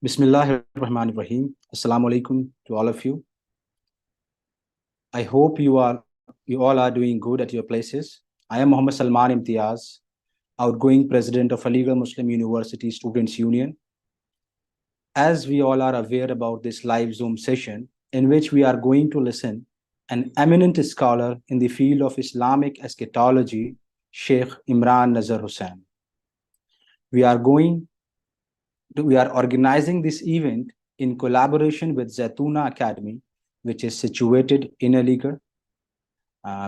Bismillahirrahmanirrahim. Assalamu alaikum to all of you. I hope you all are doing good at your places. I am Muhammad Salman Imtiaz, outgoing president of Aligarh Muslim University Students Union. As we all are aware about this live Zoom session, in which we are going to listen an eminent scholar in the field of Islamic eschatology, Sheikh Imran Nazar Hussain. We are organizing this event in collaboration with Zaytuna Academy, which is situated in Aligarh.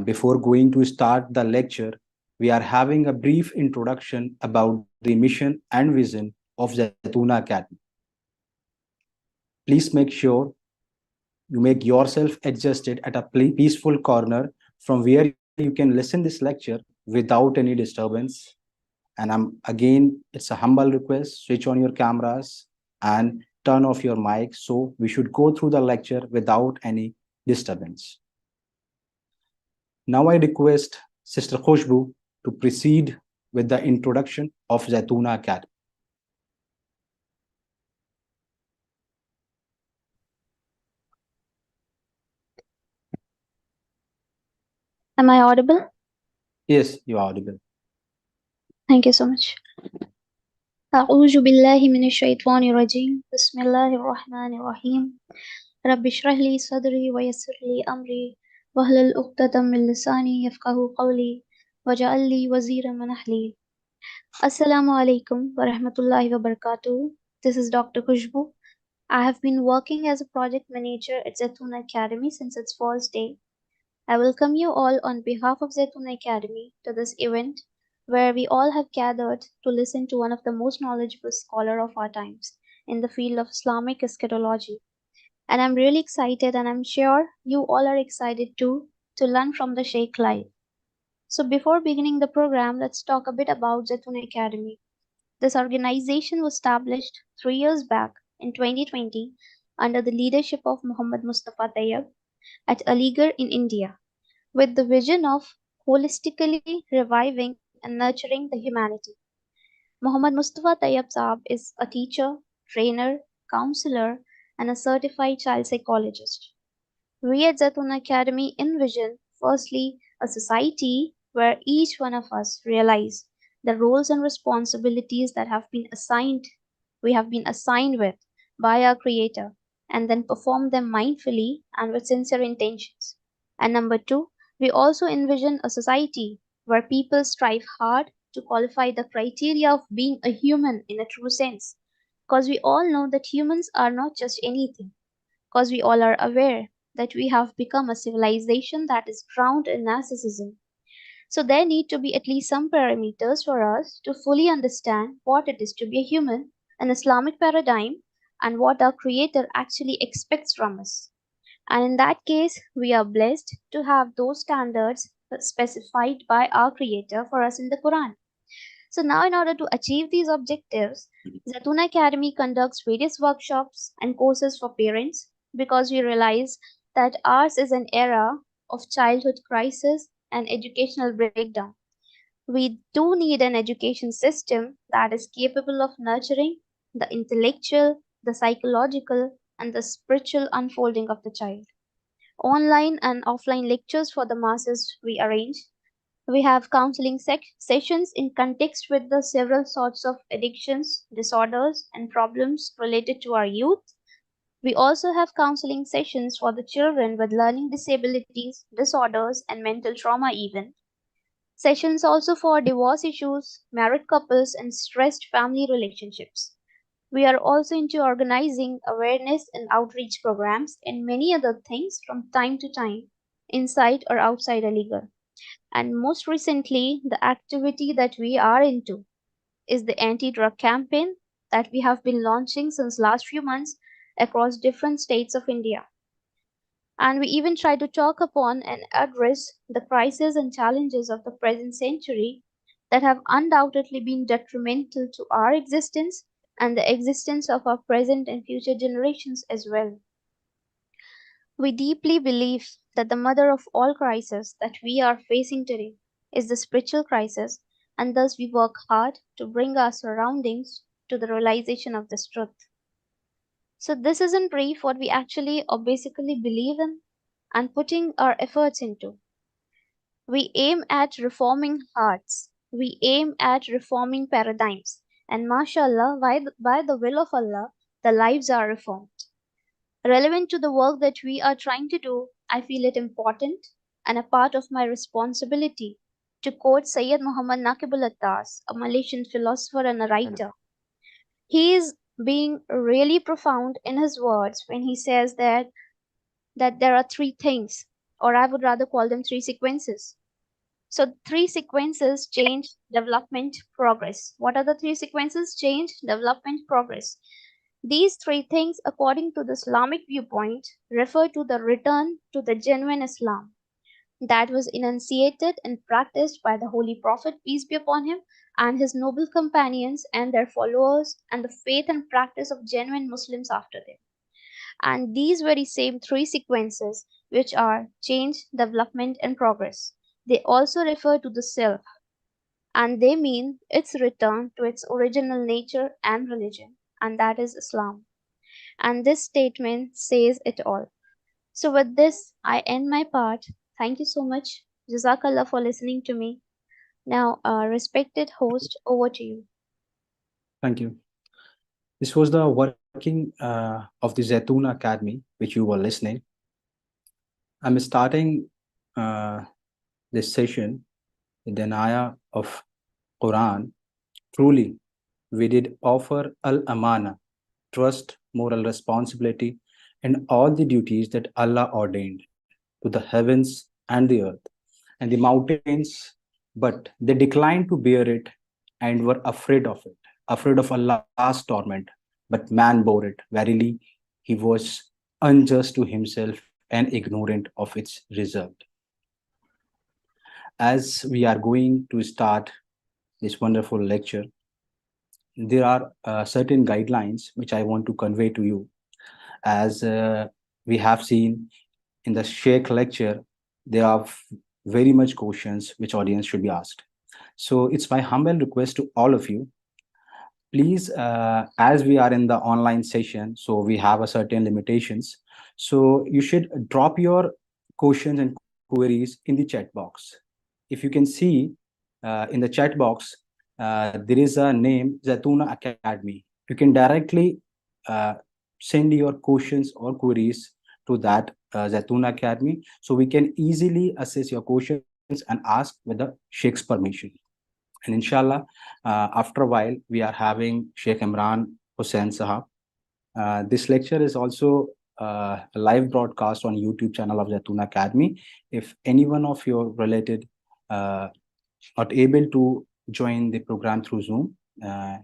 Before going to start the lecture, we are having a brief introduction about the mission and vision of Zaytuna Academy. Please make sure you make yourself adjusted at a peaceful corner from where you can listen this lecture without any disturbance. And it's a humble request, switch on your cameras and turn off your mic. So we should go through the lecture without any disturbance. Now I request Sister Khushbu to proceed with the introduction of Zaytuna Academy. Am I audible? Yes, you are audible. Thank you so much. أعوذ بالله من الشيطان الرجيم بسم الله الرحمن الرحيم رب اشرح لي صدري ويسر لي أمري واحلل عقدة من لساني يفقهوا قولي واجعل لي وزيرا من أهلي. Assalamu alaikum wa rahmatullahi wa barakatuh. This is Dr. Khushbu. I have been working as a project manager at Zaytuna Academy since its first day. I welcome you all on behalf of Zaytuna Academy to this event where we all have gathered to listen to one of the most knowledgeable scholars of our times in the field of Islamic eschatology. And I'm really excited, and I'm sure you all are excited too, to learn from the Sheikh live. So before beginning the program, let's talk a bit about Zaytuna Academy. This organization was established 3 years back in 2020 under the leadership of Muhammad Mustafa Tayyab at Aligarh in India, with the vision of holistically reviving and nurturing the humanity. Muhammad Mustafa Tayyab Saab is a teacher, trainer, counselor, and a certified child psychologist. We at Zaytuna Academy envision, firstly, a society where each one of us realize the roles and responsibilities that we have been assigned with by our Creator, and then perform them mindfully and with sincere intentions. And number two, we also envision a society where people strive hard to qualify the criteria of being a human in a true sense. Because we all know that humans are not just anything, because we all are aware that we have become a civilization that is drowned in narcissism. So there need to be at least some parameters for us to fully understand what it is to be a human, an Islamic paradigm, and what our Creator actually expects from us. And in that case, we are blessed to have those standards specified by our Creator for us in the Quran. So now, in order to achieve these objectives, Zaytuna Academy conducts various workshops and courses for parents because we realize that ours is an era of childhood crisis and educational breakdown. We do need an education system that is capable of nurturing the intellectual, the psychological, and the spiritual unfolding of the child. Online and offline lectures for the masses we arrange. We have counseling sessions in context with the several sorts of addictions, disorders, and problems related to our youth. We also have counseling sessions for the children with learning disabilities, disorders, and mental trauma even. Sessions also for divorce issues, married couples, and stressed family relationships. We are also into organizing awareness and outreach programs and many other things from time to time, inside or outside Aligarh. And most recently, the activity that we are into is the anti-drug campaign that we have been launching since last few months across different states of India. And we even try to talk upon and address the crises and challenges of the present century that have undoubtedly been detrimental to our existence and the existence of our present and future generations as well. We deeply believe that the mother of all crises that we are facing today is the spiritual crisis, and thus we work hard to bring our surroundings to the realization of this truth. So this is in brief what we actually or basically believe in and putting our efforts into. We aim at reforming hearts. We aim at reforming paradigms. And mashallah, by the will of Allah, the lives are reformed. Relevant to the work that we are trying to do, I feel it important and a part of my responsibility to quote Sayyid Muhammad Naqibul Attas, a Malaysian philosopher and a writer. He is being really profound in his words when he says that there are three things, or I would rather call them three sequences. So three sequences: change, development, progress. What are the three sequences? Change, development, progress. These three things, according to the Islamic viewpoint, refer to the return to the genuine Islam that was enunciated and practiced by the Holy Prophet, peace be upon him, and his noble companions and their followers, and the faith and practice of genuine Muslims after them. And these very same three sequences, which are change, development, and progress, they also refer to the self, and they mean its return to its original nature and religion, and that is Islam. And this statement says it all. So, with this, I end my part. Thank you so much. Jazakallah for listening to me. Now, respected host, over to you. Thank you. This was the working of the Zaytuna Academy, which you were listening. I'm starting this session with an ayah of Quran. Truly, we did offer al-amana, trust, moral responsibility, and all the duties that Allah ordained to the heavens and the earth and the mountains, but they declined to bear it and were afraid of it, afraid of Allah's torment. But man bore it. Verily, he was unjust to himself and ignorant of its result. As we are going to start this wonderful lecture, there are certain guidelines which I want to convey to you. As we have seen in the Sheikh lecture, there are very much questions which audience should be asked. So it's my humble request to all of you, please, as we are in the online session, so we have a certain limitations. So you should drop your questions and queries in the chat box. If you can see in the chat box, there is a name Zaytuna Academy. You can directly send your questions or queries to that Zaytuna Academy, so we can easily assess your questions and ask with the Sheikh's permission. And inshallah, after a while, we are having Sheikh Imran Hussain Sahab. This lecture is also a live broadcast on YouTube channel of Zaytuna Academy. If any one of your related not able to join the program through Zoom,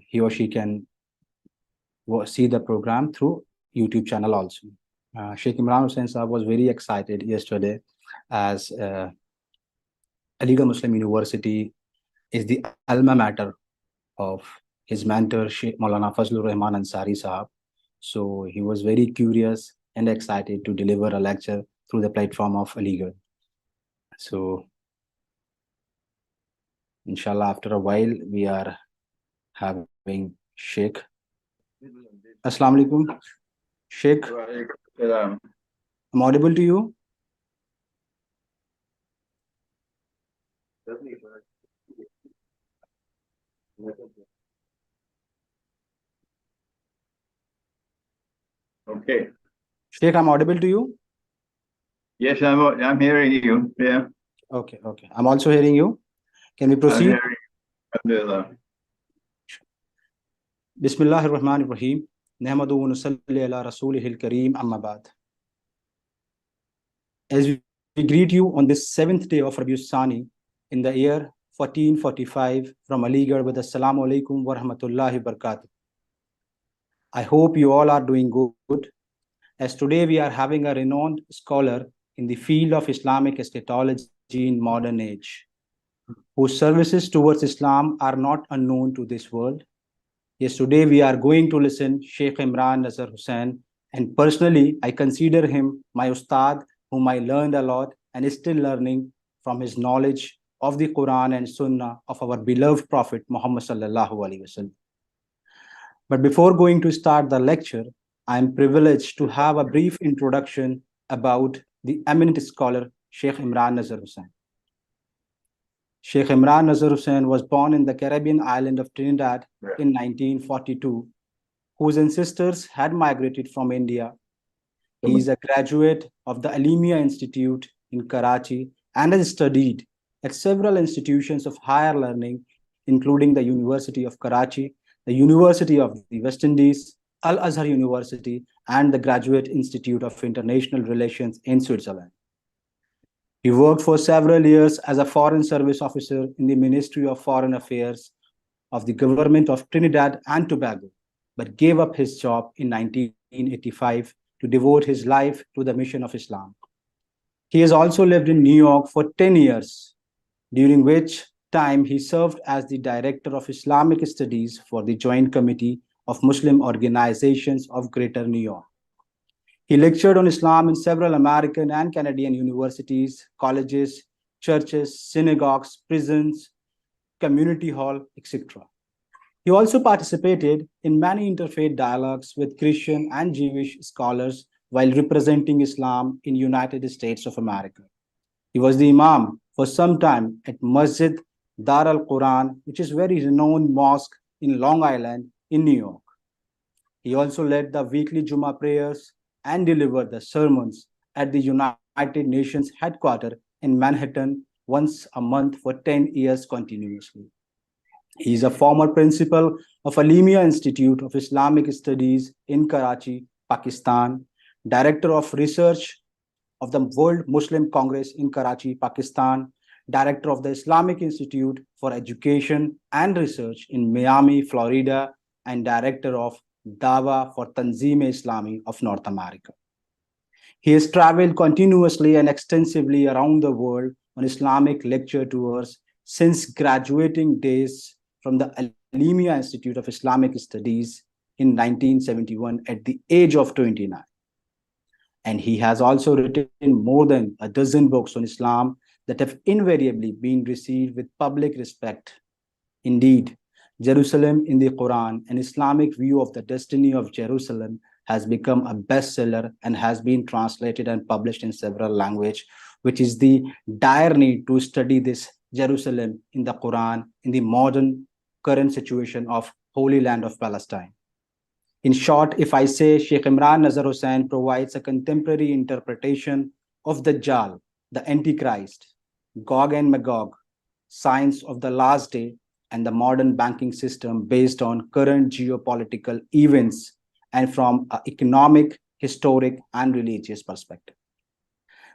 he or she can see the program through YouTube channel also. Sheikh Imran Hussain Sahab was very excited yesterday, as Aligarh Muslim University is the alma mater of his mentor, Sheikh Maulana Fazlur Rahman Ansari Sahab. So he was very curious and excited to deliver a lecture through the platform of Aligarh. So, inshallah, after a while, we are having Sheikh. Assalamu alaikum. Sheikh, I'm audible to you? Okay. Sheikh, I'm audible to you? Yes, I'm hearing you. Yeah. Okay. I'm also hearing you. Can we proceed? Alhamdulillah. Bismillahir Rahmanir Rahim. Nahmadu wa nusalli ala rasulihil kareem, amma ba'd. As we greet you on this 7th day of Rabiul Sani in the year 1445 from Aligarh with Assalamu alaikum wa rahmatullahi wa barakatuh. I hope you all are doing good, as today we are having a renowned scholar in the field of Islamic eschatology in modern age, whose services towards Islam are not unknown to this world. Yes, today we are going to listen Sheikh Imran Nazar Hussain, and personally I consider him my ustad, whom I learned a lot and is still learning from his knowledge of the Quran and Sunnah of our beloved Prophet Muhammad sallallahu alaihi wasallam. But before going to start the lecture, I am privileged to have a brief introduction about the eminent scholar Sheikh Imran Nazar Hussain. Sheikh Imran Nazar Hussain was born in the Caribbean island of Trinidad in 1942, whose ancestors had migrated from India. He is a graduate of the Alimia Institute in Karachi and has studied at several institutions of higher learning, including the University of Karachi, the University of the West Indies, Al Azhar University, and the Graduate Institute of International Relations in Switzerland. He worked for several years as a Foreign Service officer in the Ministry of Foreign Affairs of the government of Trinidad and Tobago, but gave up his job in 1985 to devote his life to the mission of Islam. He has also lived in New York for 10 years, during which time he served as the Director of Islamic Studies for the Joint Committee of Muslim Organizations of Greater New York. He lectured on Islam in several American and Canadian universities, colleges, churches, synagogues, prisons, community hall, etc. He also participated in many interfaith dialogues with Christian and Jewish scholars while representing Islam in United States of America. He was the Imam for some time at Masjid Dar al-Quran, which is a very renowned mosque in Long Island in New York. He also led the weekly Jummah prayers and delivered the sermons at the United Nations headquarters in Manhattan once a month for 10 years continuously. He is a former principal of Alimia Institute of Islamic Studies in Karachi, Pakistan, Director of Research of the World Muslim Congress in Karachi, Pakistan, Director of the Islamic Institute for Education and Research in Miami, Florida, and Director of Dawa for Tanzim-e-Islami of North America. He has traveled continuously and extensively around the world on Islamic lecture tours since graduating days from the Alimia Institute of Islamic Studies in 1971 at the age of 29. And he has also written more than a dozen books on Islam that have invariably been received with public respect. Indeed, Jerusalem in the Quran, an Islamic view of the destiny of Jerusalem, has become a bestseller and has been translated and published in several languages, which is the dire need to study this Jerusalem in the Quran in the modern current situation of Holy Land of Palestine. In short, if I say Sheikh Imran Nazar Hussain provides a contemporary interpretation of the Dajjal, the Antichrist, Gog and Magog, signs of the last day, and the modern banking system based on current geopolitical events and from an economic, historic, and religious perspective.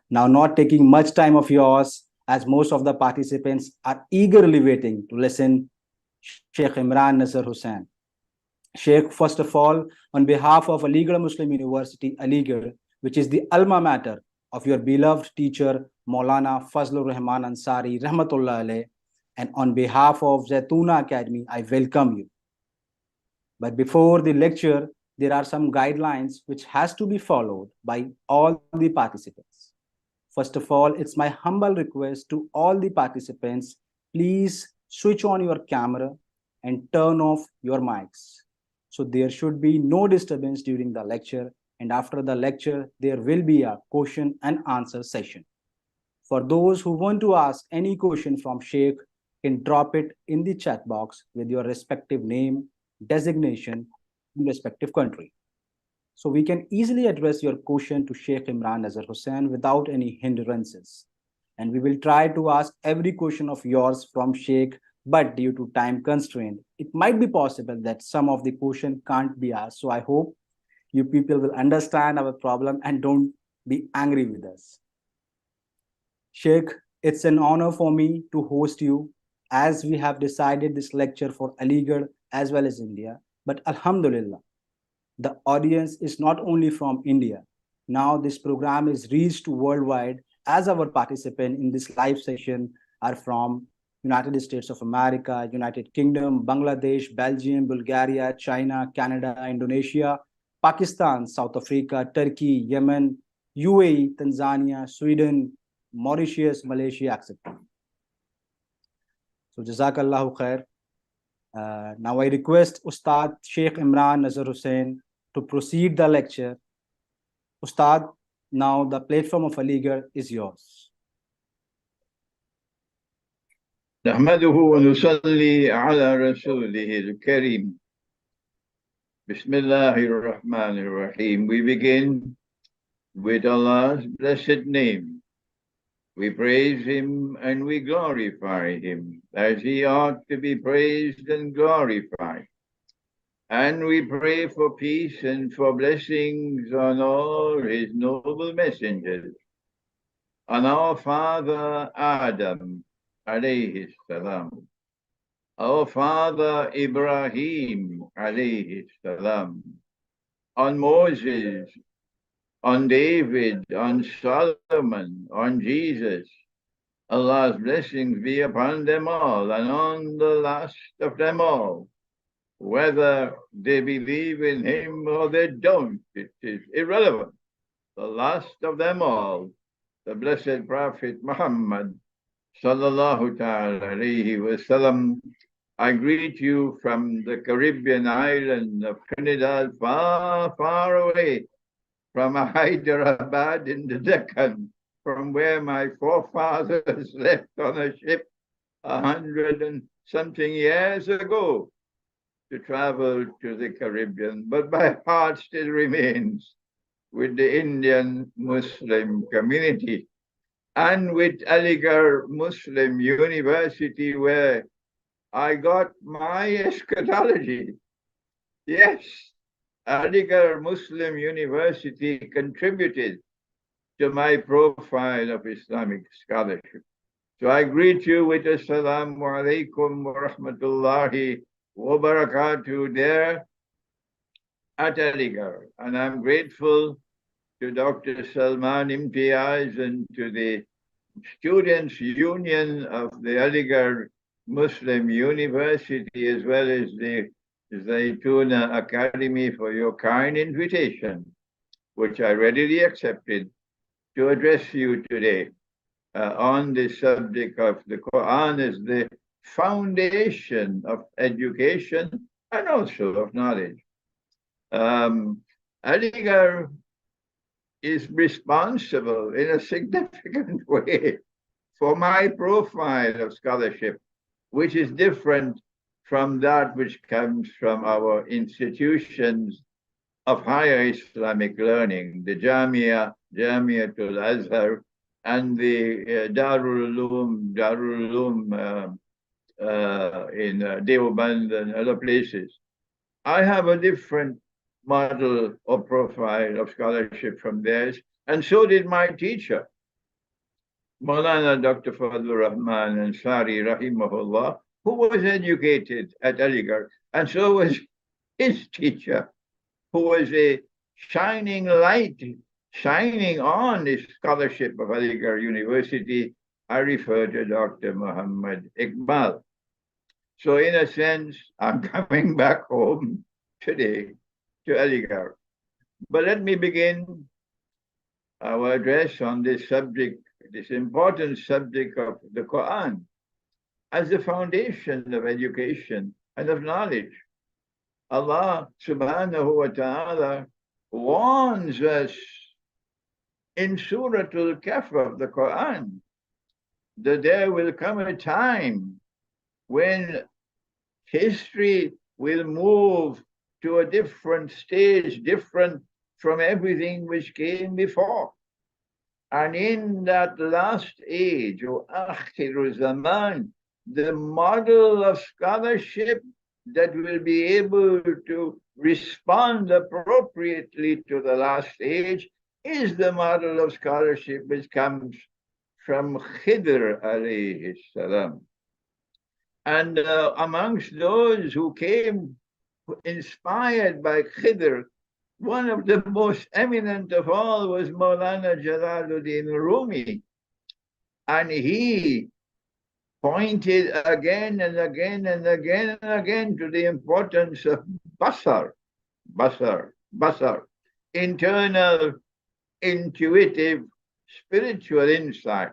Now, not taking much time of yours, as most of the participants are eagerly waiting to listen Sheikh Imran Nazar Hussain. Sheikh, first of all, on behalf of Aligarh Muslim University, Aligarh, which is the alma mater of your beloved teacher, Maulana Fazlur Rahman Ansari, Rahmatullah Alayh, and on behalf of Zaytuna Academy, I welcome you. But before the lecture, there are some guidelines which has to be followed by all the participants. First of all, it's my humble request to all the participants, please switch on your camera and turn off your mics. So there should be no disturbance during the lecture, and after the lecture, there will be a question and answer session. For those who want to ask any question from Sheikh, can drop it in the chat box with your respective name, designation, and respective country. So we can easily address your question to Sheikh Imran Nazar Hussain without any hindrances. And we will try to ask every question of yours from Sheikh, but due to time constraint, it might be possible that some of the question can't be asked. So I hope you people will understand our problem and don't be angry with us. Sheikh, it's an honor for me to host you, as we have decided this lecture for Aligarh as well as India. But Alhamdulillah, the audience is not only from India. Now this program is reached worldwide, as our participants in this live session are from United States of America, United Kingdom, Bangladesh, Belgium, Bulgaria, China, Canada, Indonesia, Pakistan, South Africa, Turkey, Yemen, UAE, Tanzania, Sweden, Mauritius, Malaysia, etc. So Jazakallahu khair. Now I request Ustad Sheikh Imran Nazar Hussain to proceed the lecture. Ustad, now the platform of Aligarh is yours. نحمده ونصلي على رسوله الكريم. بسم الله الرحمن الرحيم. We begin with Allah's blessed name. We praise Him and we glorify Him as He ought to be praised and glorified. And we pray for peace and for blessings on all His noble messengers, on our father Adam, alayhi salam, our father Ibrahim, alayhi salam, on Moses, on David, on Solomon, on Jesus. Allah's blessings be upon them all, and on the last of them all, whether they believe in Him or they don't, it is irrelevant. The last of them all, the blessed Prophet Muhammad, sallallahu ta'ala alayhi wasallam. I greet you from the Caribbean island of Trinidad, far, far away from Hyderabad in the Deccan, from where my forefathers left on a ship 100 and something years ago to travel to the Caribbean. But my heart still remains with the Indian Muslim community and with Aligarh Muslim University, where I got my eschatology. Yes, Aligarh Muslim University contributed to my profile of Islamic scholarship. So I greet you with Assalamu alaikum wa rahmatullahi wa barakatuh there at Aligarh. And I'm grateful to Dr. Salman Imtiaz and to the Students' Union of the Aligarh Muslim University, as well as the Zaytuna Academy, for your kind invitation, which I readily accepted, to address you today on the subject of the Quran as the foundation of education and also of knowledge. Aligarh is responsible in a significant way for my profile of scholarship, which is different from that which comes from our institutions of higher Islamic learning, the Jamiatul Azhar, and the Darul Uloom in Deoband and other places. I have a different model or profile of scholarship from theirs, and so did my teacher, Maulana Dr. Fadlur Rahman Ansari, rahimahullah, who was educated at Aligarh, and so was his teacher, who was a shining light, shining on the scholarship of Aligarh University. I refer to Dr. Muhammad Iqbal. So in a sense, I'm coming back home today to Aligarh. But let me begin our address on this subject, this important subject of the Quran, as the foundation of education and of knowledge. Allah subhanahu wa ta'ala warns us in Suratul Kahf of the Quran that there will come a time when history will move to a different stage, different from everything which came before. And in that last age, or Akhiru Zaman, the model of scholarship that will be able to respond appropriately to the last age is the model of scholarship which comes from Khidr alayhi salam. And amongst those who came inspired by Khidr, one of the most eminent of all was Maulana Jalaluddin Rumi. And he pointed again and again and again and again to the importance of basar, internal, intuitive, spiritual insight.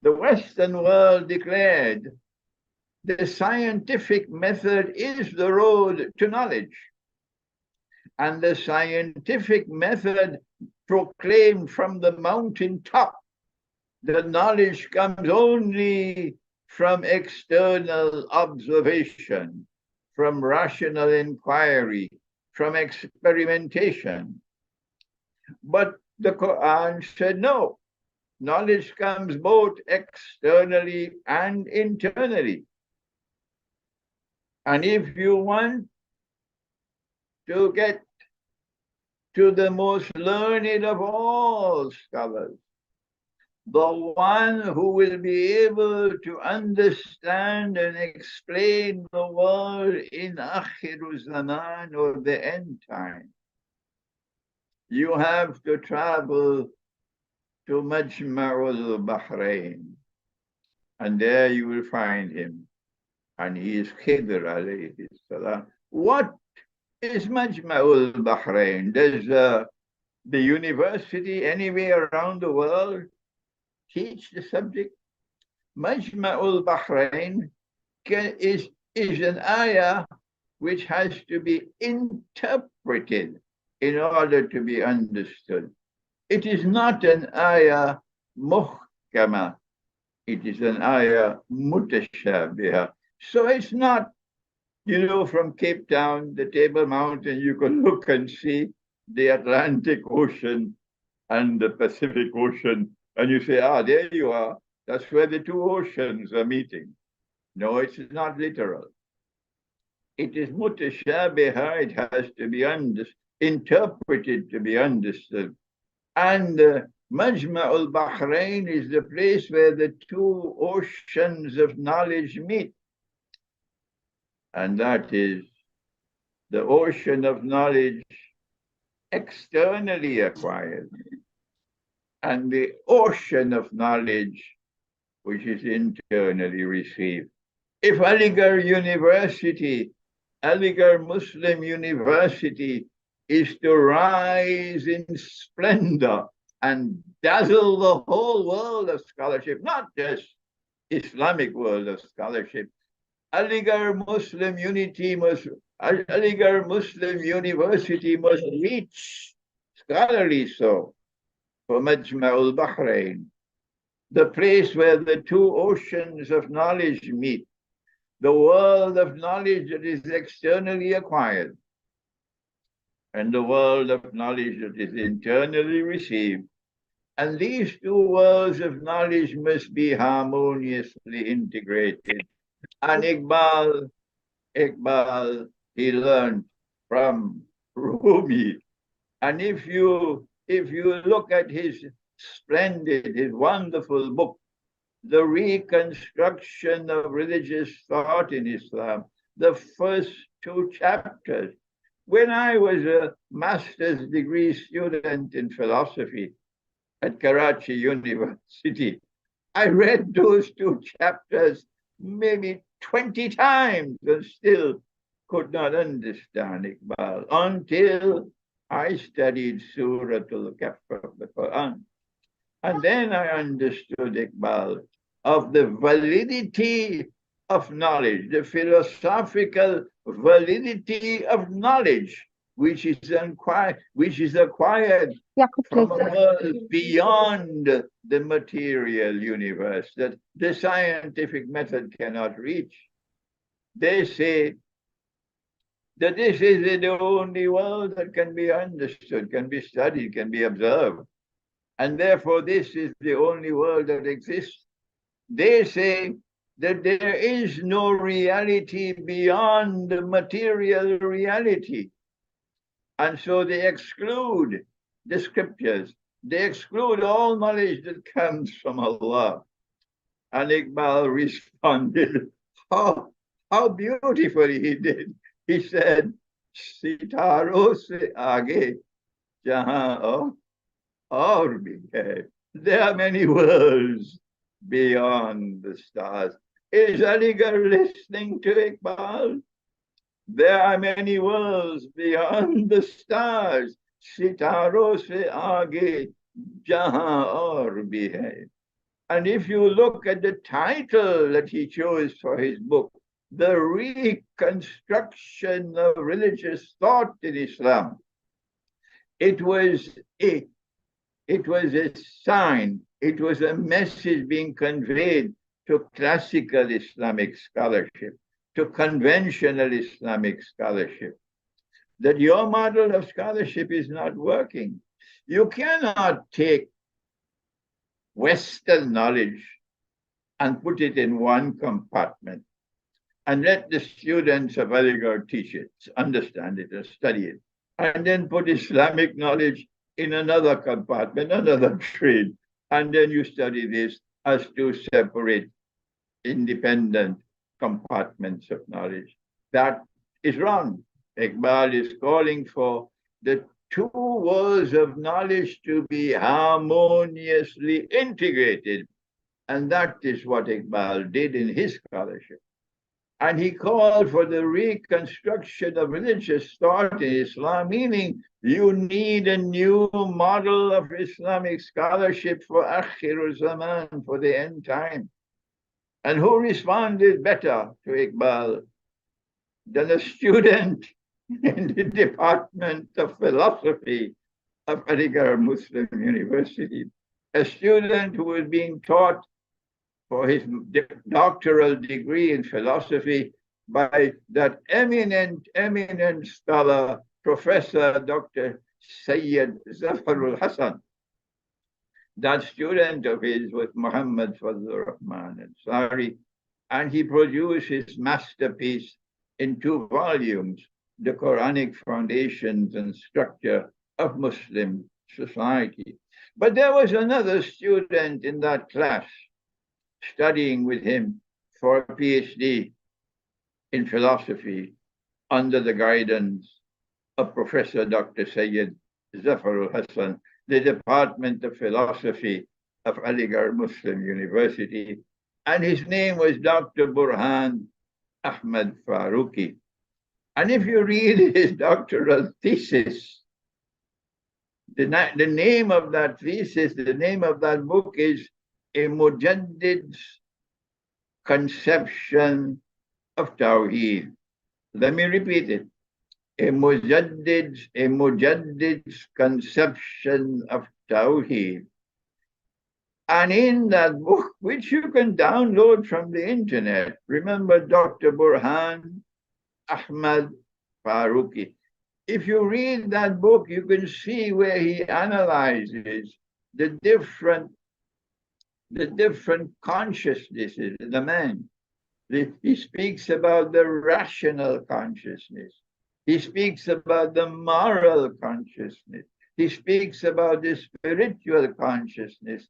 The Western world declared the scientific method is the road to knowledge. and the scientific method proclaimed from the mountain top that knowledge comes only from external observation, from rational inquiry, from experimentation. But the Quran said no, knowledge comes both externally and internally. And if you want to get to the most learned of all scholars, the one who will be able to understand and explain the world in Akhiru Zaman, or the end time, you have to travel to Majma'ul Bahrain, and there you will find him, and he is Khidr alayhi salam. What is Majma'ul Bahrain? Does the university anywhere around the world teach the subject? Majma'ul Bahrain is an ayah which has to be interpreted in order to be understood. It is not an ayah muhkama. It is an ayah mutashabiha. So it's not, from Cape Town, the Table Mountain, you can look and see the Atlantic Ocean and the Pacific Ocean, and you say, there you are. That's where the two oceans are meeting. No, it's not literal. It is mutashabiha. It has to be interpreted to be understood. And Majma'ul Bahrain is the place where the two oceans of knowledge meet. And that is the ocean of knowledge externally acquired, and the ocean of knowledge which is internally received. If Aligarh University, Aligarh Muslim University, is to rise in splendor and dazzle the whole world of scholarship, not just Islamic world of scholarship, Aligarh Muslim University must reach scholarly soul for Majma'ul Bahrain, the place where the two oceans of knowledge meet, the world of knowledge that is externally acquired, and the world of knowledge that is internally received. And these two worlds of knowledge must be harmoniously integrated. And Iqbal, he learned from Rumi. And if you look at his wonderful book, The Reconstruction of Religious Thought in Islam, the first two chapters, when I was a master's degree student in philosophy at Karachi University, I read those two chapters maybe 20 times and still could not understand Iqbal until I studied Suratul Kahf of the Quran. And then I understood Iqbal of the validity of knowledge, the philosophical validity of knowledge, which is acquired from a world beyond the material universe that the scientific method cannot reach. They say that this is the only world that can be understood, can be studied, can be observed. And therefore, this is the only world that exists. They say that there is no reality beyond the material reality. And so they exclude the scriptures. They exclude all knowledge that comes from Allah. And Iqbal responded, how beautifully he did. He said, Sitaro se aage jahan aur bhi hai. There are many worlds beyond the stars. Is Aligarh listening to Iqbal? There are many worlds beyond the stars. Sitaro se aage jahan aur bhi hai. And if you look at the title that he chose for his book, The Reconstruction of Religious Thought in Islam, It was a sign, it was a message being conveyed to classical Islamic scholarship, to conventional Islamic scholarship, that your model of scholarship is not working. You cannot take Western knowledge and put it in one compartment and let the students of Aligarh teach it, understand it, or study it, and then put Islamic knowledge in another compartment, another trade, and then you study this as two separate, independent compartments of knowledge. That is wrong. Iqbal is calling for the two worlds of knowledge to be harmoniously integrated, and that is what Iqbal did in his scholarship. And he called for the reconstruction of religious thought in Islam, meaning you need a new model of Islamic scholarship for Akhir Zaman, for the end time. And who responded better to Iqbal than a student in the Department of Philosophy of Aligarh Muslim University, a student who was being taught for his doctoral degree in philosophy by that eminent scholar, Professor Dr. Sayyid Zafarul Hasan. That student of his was Muhammad Fazlur Rahman Ansari, and he produced his masterpiece in 2 volumes, The Quranic Foundations and Structure of Muslim Society. But there was another student in that class studying with him for a PhD in philosophy under the guidance of Professor Dr. Sayyid Zafarul Hasan, the Department of Philosophy of Aligarh Muslim University, and his name was Dr. Burhan Ahmad Farooqi. And if you read his doctoral thesis, the name of that thesis, the name of that book is A Mujaddid's Conception of Tawheed. Let me repeat it. A Mujaddid's Conception of Tawheed. And in that book, which you can download from the internet, remember Dr. Burhan Ahmad Farooqi. If you read that book, you can see where he analyzes the different consciousnesses in the man. He speaks about the rational consciousness. He speaks about the moral consciousness. He speaks about the spiritual consciousness,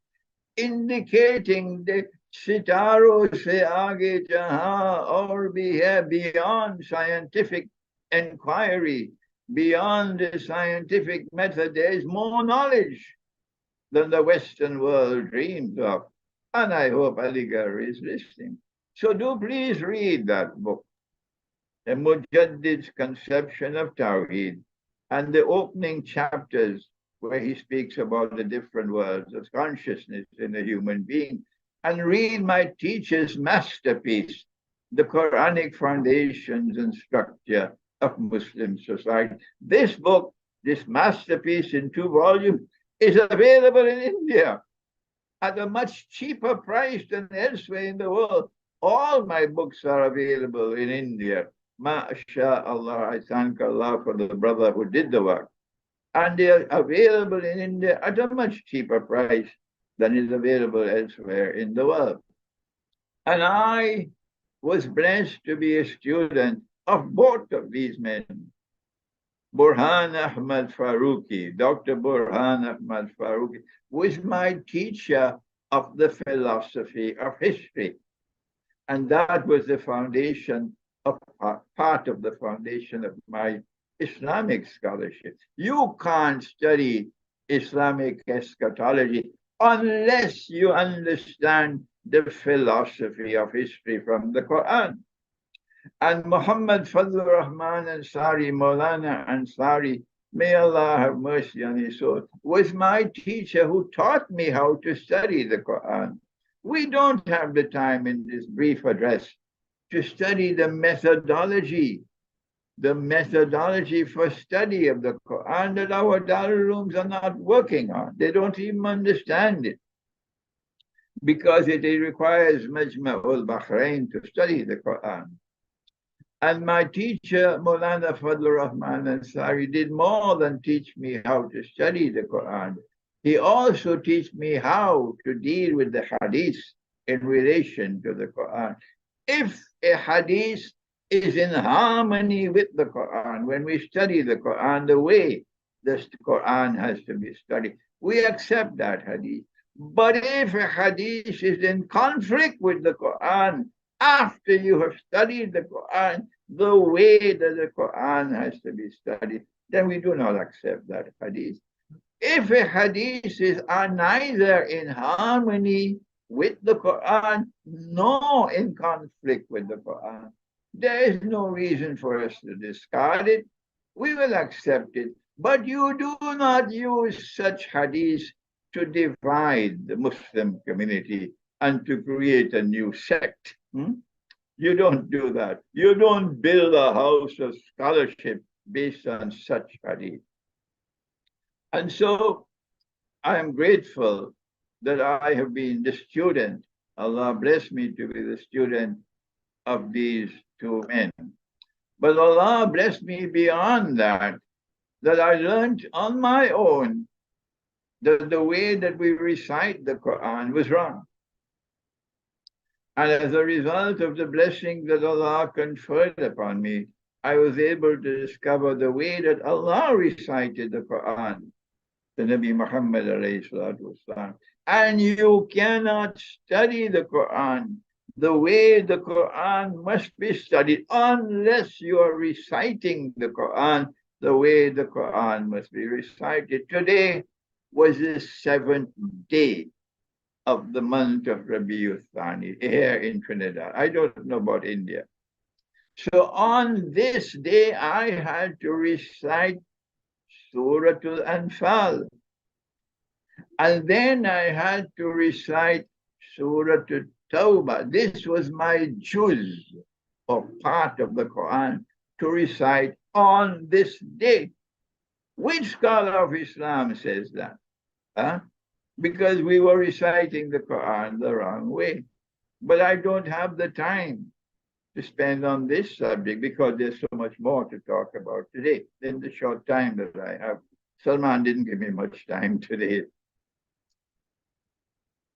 indicating the sitaro se aage jahan aur bhi hai, beyond scientific inquiry, beyond the scientific method, there is more knowledge than the Western world dreams of. And I hope Aligarh is listening. So do please read that book, The Mujaddid's Conception of Tawheed, and the opening chapters where he speaks about the different worlds of consciousness in a human being. And read my teacher's masterpiece, The Quranic Foundations and Structure of Muslim Society. This book, this masterpiece in 2 volumes, is available in India at a much cheaper price than elsewhere in the world. All my books are available in India. MashaAllah, I thank Allah for the brother who did the work. And they are available in India at a much cheaper price than is available elsewhere in the world. And I was blessed to be a student of both of these men. Burhan Ahmad Farooqi, Dr. Burhan Ahmad Farooqi, was my teacher of the philosophy of history. And that was the foundation of part of the foundation of my Islamic scholarship. You can't study Islamic eschatology unless you understand the philosophy of history from the Quran. And Muhammad Fazlur Rahman Ansari, Maulana Ansari, may Allah have mercy on his soul, was my teacher who taught me how to study the Quran. We don't have the time in this brief address to study the methodology the methodology for study of the Quran that our Darul Ulooms are not working on. They don't even understand it because it requires Majma'ul Bahrain to study the Quran. And my teacher, Maulana Fadlur Rahman Ansari, did more than teach me how to study the Quran. He also taught me how to deal with the hadith in relation to the Quran. If a hadith is in harmony with the Quran, when we study the Quran, the way the Quran has to be studied, we accept that hadith. But if a hadith is in conflict with the Quran, after you have studied the Quran, the way that the Quran has to be studied, then we do not accept that hadith. If a hadith are neither in harmony with the Quran nor in conflict with the Quran, there is no reason for us to discard it. We will accept it. But you do not use such hadith to divide the Muslim community and to create a new sect. You don't do that. You don't build a house of scholarship based on such hadith. And so I am grateful that I have been the student. Allah bless me to be the student of these two men. But Allah blessed me beyond that, that I learned on my own that the way that we recite the Quran was wrong. And as a result of the blessing that Allah conferred upon me, I was able to discover the way that Allah recited the Quran, the Nabi Muhammad alayhi salatu wasalam. And you cannot study the Quran the way the Quran must be studied unless you are reciting the Quran the way the Quran must be recited. Today was the 7th day of the month of Rabiul Thani here in Trinidad. I don't know about India. So on this day, I had to recite Suratul Anfal. And then I had to recite Suratul Tawbah. This was my juz, or part of the Quran, to recite on this day. Which scholar of Islam says that? Huh? Because we were reciting the Quran the wrong way. But I don't have the time to spend on this subject because there's so much more to talk about today in the short time that I have. Salman didn't give me much time today.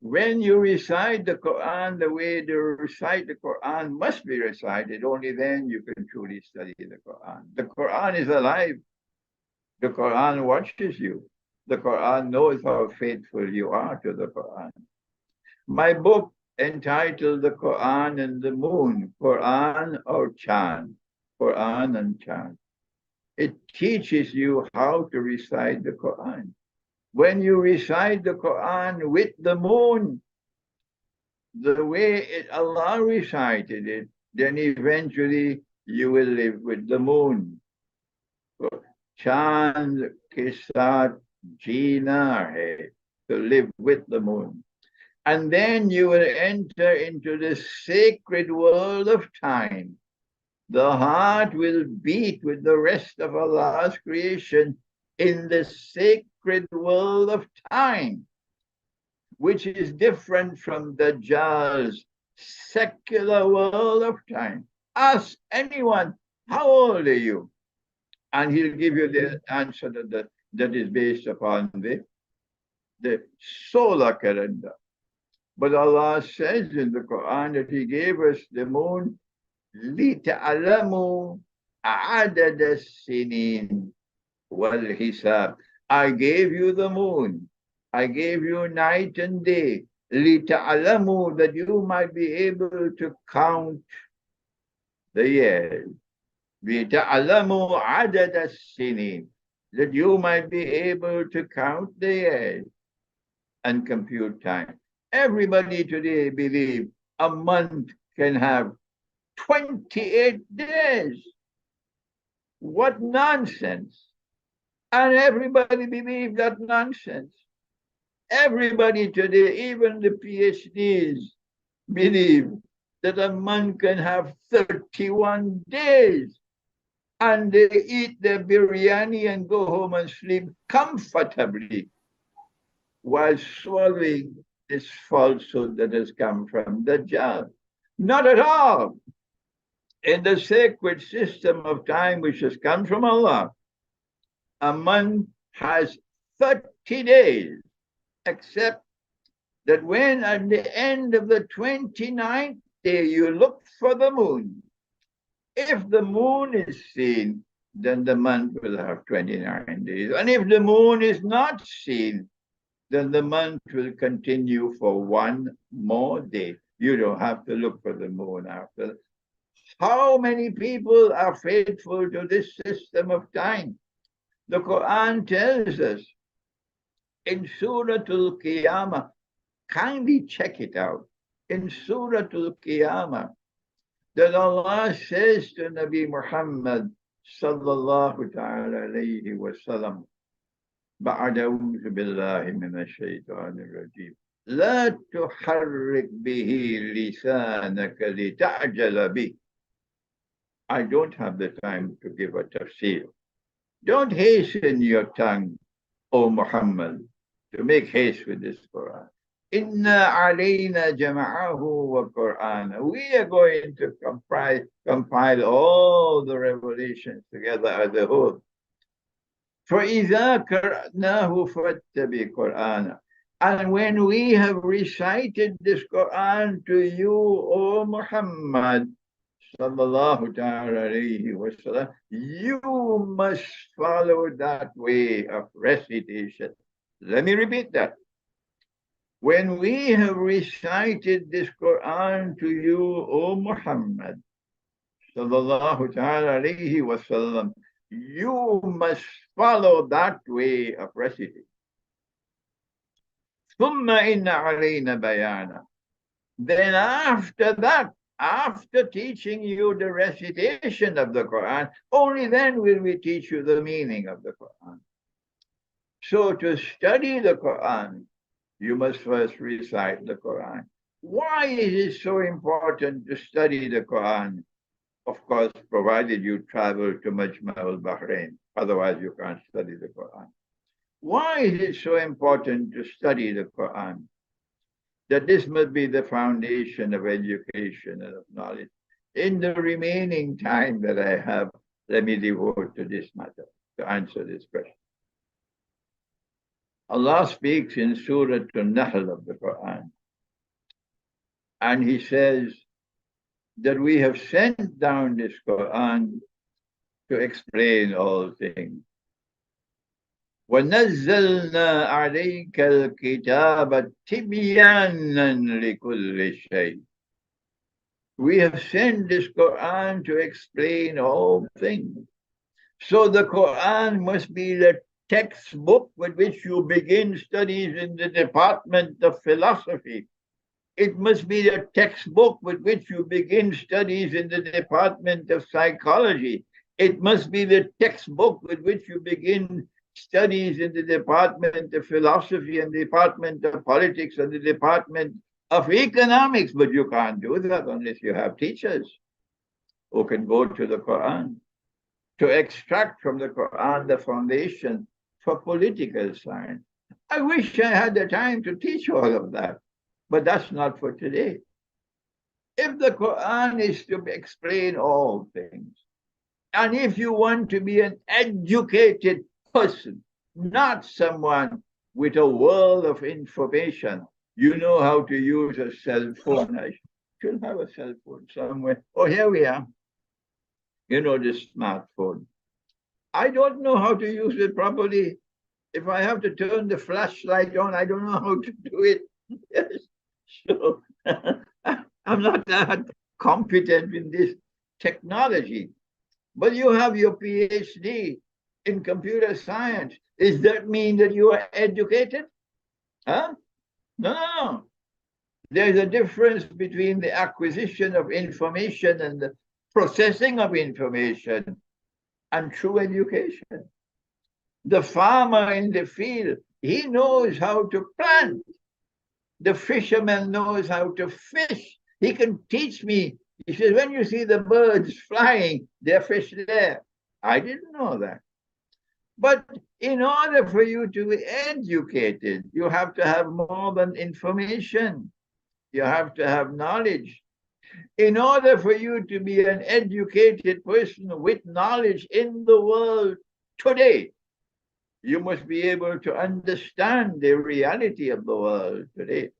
When you recite the Quran the way to recite the Quran must be recited, only then you can truly study the Quran. The Quran is alive. The Quran watches you. The Quran knows how faithful you are to the Quran. My book entitled The Quran and the Moon, Quran or Chand, Quran and Chand. It teaches you how to recite the Quran. When you recite the Quran with the moon, the way Allah recited it, then eventually you will live with the moon. Chand ke saath jeena hai, to live with the moon. And then you will enter into the sacred world of time. The heart will beat with the rest of Allah's creation in the sacred world of time, which is different from Dajjal's secular world of time. Ask anyone, how old are you? And he'll give you the answer that is based upon the solar calendar. But Allah says in the Quran that He gave us the moon, لِتَعْلَمُوا عَدَدَ السِّنِينَ وَالْحِسَابِ. I gave you the moon. I gave you night and day. لِتَعْلَمُوا, that you might be able to count the years. لِتَعْلَمُوا عَدَدَ السِّنِينَ, that you might be able to count the years and compute time. Everybody today believes a month can have 28 days. What nonsense. And everybody believes that nonsense. Everybody today, even the PhDs, believe that a month can have 31 days. and they eat their biryani and go home and sleep comfortably while swallowing this falsehood that has come from Dajjal. Not at all. In the sacred system of time which has come from Allah, a month has 30 days, except that when at the end of the 29th day you look for the moon, if the moon is seen, then the month will have 29 days. And if the moon is not seen, then the month will continue for one more day. You don't have to look for the moon after. How many people are faithful to this system of time? The Quran tells us in Surah Al-Qiyamah, kindly check it out, in Surah Al-Qiyamah, that Allah says to Nabi Muhammad sallallahu ta'ala alayhi wa sallam, بعد أعوذ بالله من الشيطان الرجيم لا تحرك به لسانك لتعجل به. I don't have the time to give a tafsir. Don't hasten your tongue, O Muhammad, to make haste with this Quran. Inna alayna jama'ahu wa Qur'ana. We are going to compile all the revelations together as a whole. فَإِذَا قَرَأْنَاهُ فَاتَّبِعْ قُرْآنَهُ. And when we have recited this Quran to you, O Muhammad, sallallahu ta'ala alayhi wa sallam, you must follow that way of recitation. Let me repeat that. When we have recited this Quran to you, O Muhammad, sallallahu ta'ala alayhi wa sallam, you must follow that way of reciting. ثُمَّ إِنَّ عَلَيْنَا بَيَانًا. Then after that, after teaching you the recitation of the Quran, only then will we teach you the meaning of the Quran. So to study the Quran, you must first recite the Quran. Why is it so important to study the Quran? Of course, provided you travel to Majma al-Bahrain. Otherwise, you can't study the Quran. Why is it so important to study the Quran? That this must be the foundation of education and of knowledge. In the remaining time that I have, let me devote to this matter, to answer this question. Allah speaks in Surah An-Nahl of the Quran, and He says that we have sent down this Quran to explain all things. وَنَزَّلْنَا عَلَيْكَ الْكِتَابَ تِبْيَانًا لِكُلِّ شَيْءٍ. We have sent this Quran to explain all things. So the Quran must be the textbook with which you begin studies in the department of philosophy. It must be the textbook with which you begin studies in the department of psychology. It must be the textbook with which you begin studies in the department of philosophy and the department of politics and the department of economics. But you can't do that unless you have teachers who can go to the Quran to extract from the Quran the foundation for political science. I wish I had the time to teach all of that, but that's not for today. If the Quran is to explain all things, and if you want to be an educated person, not someone with a world of information, you know how to use a cell phone. I should have a cell phone somewhere. Oh, here we are. You know, this smartphone. I don't know how to use it properly. If I have to turn the flashlight on, I don't know how to do it. Yes. So I'm not that competent in this technology. But you have your PhD in computer science. Does that mean that you are educated? Huh? No. There's a difference between the acquisition of information and the processing of information and true education. The farmer in the field, he knows how to plant. The fisherman knows how to fish. He can teach me. He says, when you see the birds flying, there are fish there. I didn't know that. But in order for you to be educated, you have to have more than information. You have to have knowledge. In order for you to be an educated person with knowledge in the world today, you must be able to understand the reality of the world today.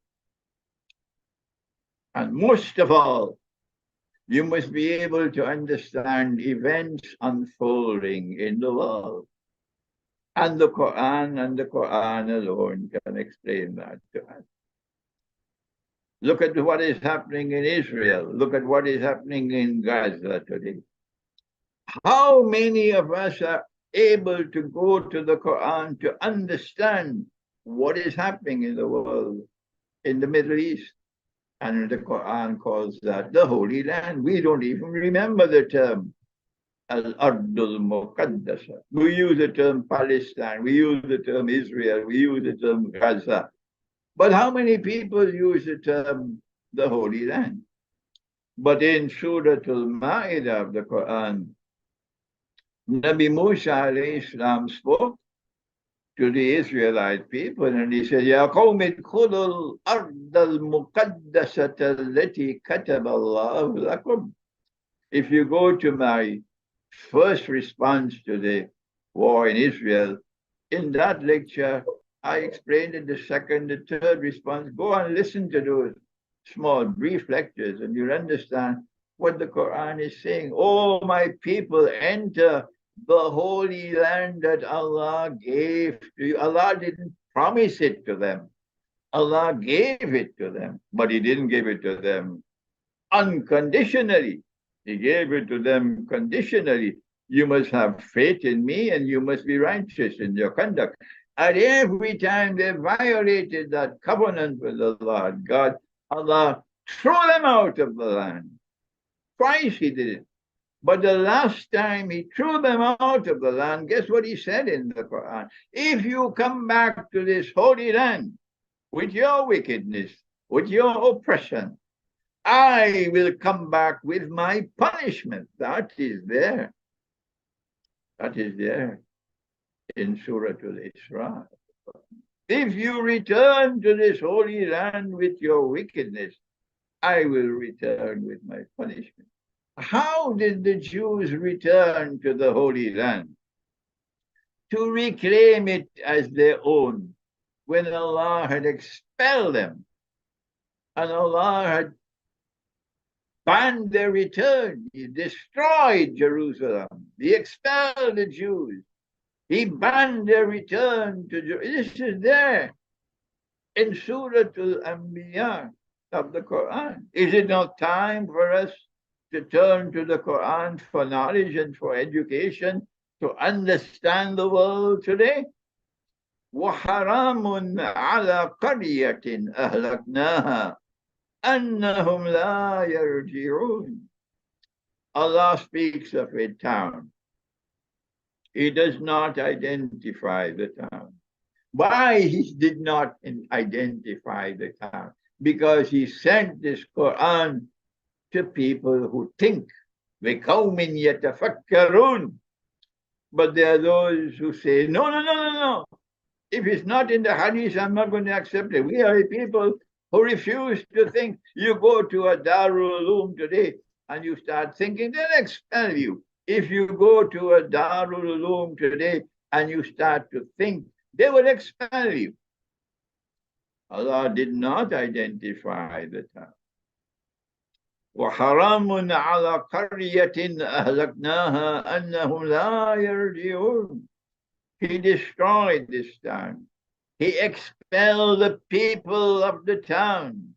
And most of all, you must be able to understand events unfolding in the world. And the Quran alone can explain that to us. Look at what is happening in Israel. Look at what is happening in Gaza today. How many of us are able to go to the Quran to understand what is happening in the world, in the Middle East? And the Quran calls that the Holy Land. We don't even remember the term Al-Ardul Muqaddasa. We use the term Palestine, we use the term Israel, we use the term Gaza. But how many people use the term the Holy Land? But in Surah Al-Ma'idah of the Quran, Nabi Musa alayhi salam spoke to the Israelite people and he said, Ya qawm idkhulul ard al-muqaddasata allati kataba Allahu lakum. If you go to my first response to the war in Israel, in that lecture, I explained in the second, the third response. Go and listen to those small, brief lectures, and you'll understand what the Quran is saying. Oh, my people, enter the holy land that Allah gave to you. Allah didn't promise it to them. Allah gave it to them, but He didn't give it to them unconditionally. He gave it to them conditionally. You must have faith in me and you must be righteous in your conduct. And every time they violated that covenant with the Lord God, Allah threw them out of the land. Twice He did it. But the last time He threw them out of the land, guess what He said in the Quran? If you come back to this holy land with your wickedness, with your oppression, I will come back with my punishment. That is there. That is there in Surah Al-Isra. If you return to this holy land with your wickedness, I will return with my punishment. How did the Jews return to the Holy Land? To reclaim it as their own, when Allah had expelled them and Allah had banned their return. He destroyed Jerusalem. He expelled the Jews. He banned their return to Jerusalem. This is there in Surah Al-Anbiya of the Quran. Is it not time for us to turn to the Quran for knowledge and for education, to understand the world today? وَحَرَامٌ عَلَى قَرْيَةٍ أَهْلَكْنَاهَا أَنَّهُمْ لَا يَرْجِعُونَ. Allah speaks of a town. He does not identify the town. Why He did not identify the town? Because He sent this Quran to people who think. بِقَوْمٍ يَتَفَكَّرُونَ. But there are those who say, no, no, no, no, no. If it's not in the Hadith, I'm not going to accept it. We are a people who refuse to think. You go to a Darul Uloom today and you start thinking, they'll expel you. If you go to a Darul Uloom today and you start to think, they will expel you. Allah did not identify the town. وَحَرَامٌ عَلَى قَرْيَةٍ أَهْلَكْنَاهَا أَنَّهُمْ لَا يَرْجِعُونَ. He destroyed this town. He expelled the people of the town.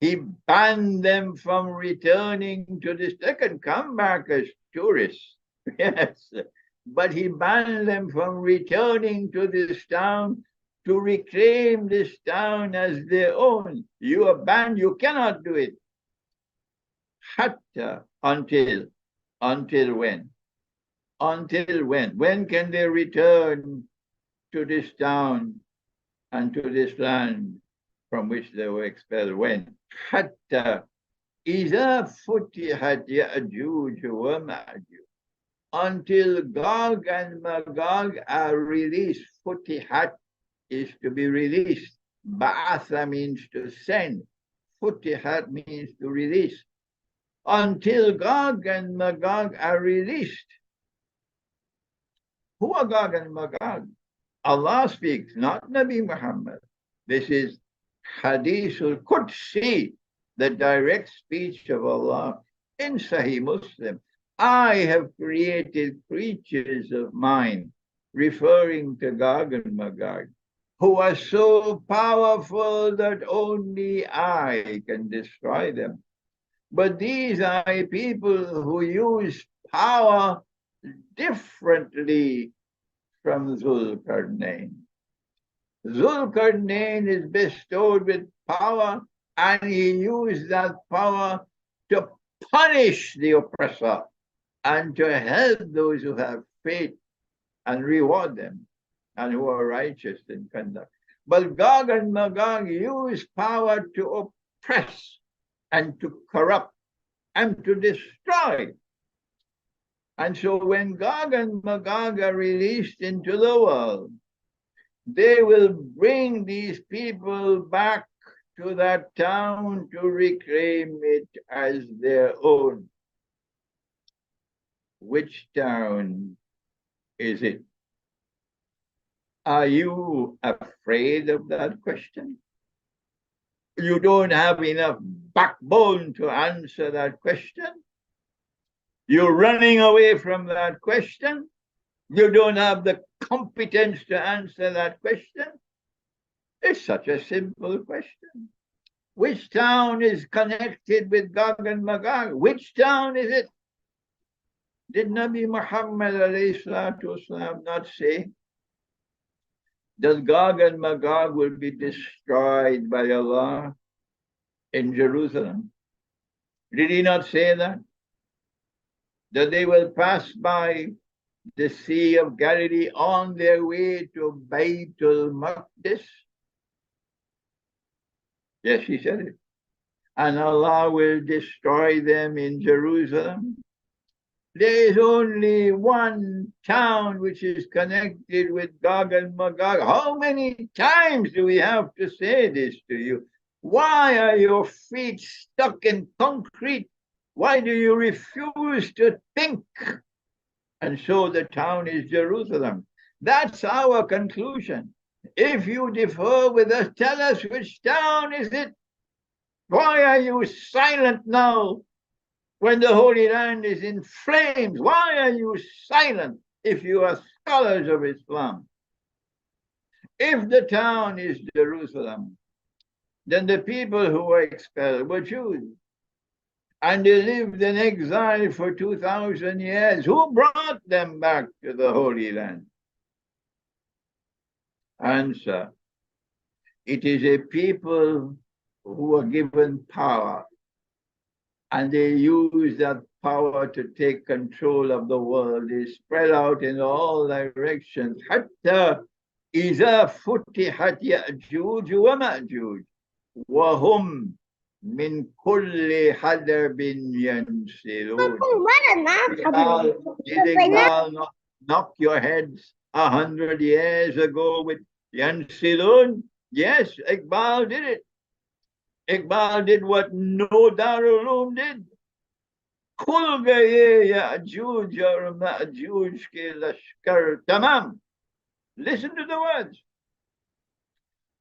He banned them from returning to this. They can come back as tourists, yes, but He banned them from returning to this town to reclaim this town as their own. You are banned, you cannot do it. Hatta, until when? Until when? When can they return to this town and to this land from which they were expelled? When? Hatta إِذَا فُتِحَتْ يَأْجُوجُ وَمَأْجُوجُ. until Gog and Magog are released. Futihat is to be released. Ba'atha means to send. Futihat means to release. Until Gog and Magog are released. Who are Gog and Magog? Allah speaks, not Nabi Muhammad. This is Hadithul Qudsi, the direct speech of Allah in Sahih Muslim. I have created creatures of mine, referring to Gog and Magog, who are so powerful that only I can destroy them. But these are people who use power differently from Zulkarnain. Zulkarnain is bestowed with power, and he used that power to punish the oppressor and to help those who have faith and reward them and who are righteous in conduct. But Gog and Magog use power to oppress and to corrupt and to destroy. And so when Gog and Magog are released into the world, they will bring these people back to that town to reclaim it as their own. Which town is it? Are you afraid of that question? You don't have enough backbone to answer that question? You're running away from that question? You don't have the competence to answer that question? It's such a simple question. Which town is connected with Gog and Magog? Which town is it? Did Nabi Muhammad والسلام, not say that Gog and Magog will be destroyed by Allah in Jerusalem? Did he not say that? That they will pass by the Sea of Galilee on their way to Baytul Maqdis? Yes, he said it. And Allah will destroy them in Jerusalem. There is only one town which is connected with Gog and Magog. How many times do we have to say this to you? Why are your feet stuck in concrete? Why do you refuse to think? And so the town is Jerusalem. That's our conclusion. If you differ with us, tell us which town is it? Why are you silent now when the Holy Land is in flames? Why are you silent if you are scholars of Islam? If the town is Jerusalem, then the people who were expelled were Jews. And they lived in exile for 2,000 years. Who brought them back to the Holy Land? Answer: it is a people who were given power, and they use that power to take control of the world. They spread out in all directions. Hatta إذا فتحت يأجوج ومأجوج وهم من كل حدب ينسلون. Did Iqbal knock your heads 100 years ago with Yansilun? Yes, Iqbal did it. Iqbal did what no Darul Uloom did. Kul gaye Ya'juj aur Ma'juj ke lashkar tamam. Listen to the words.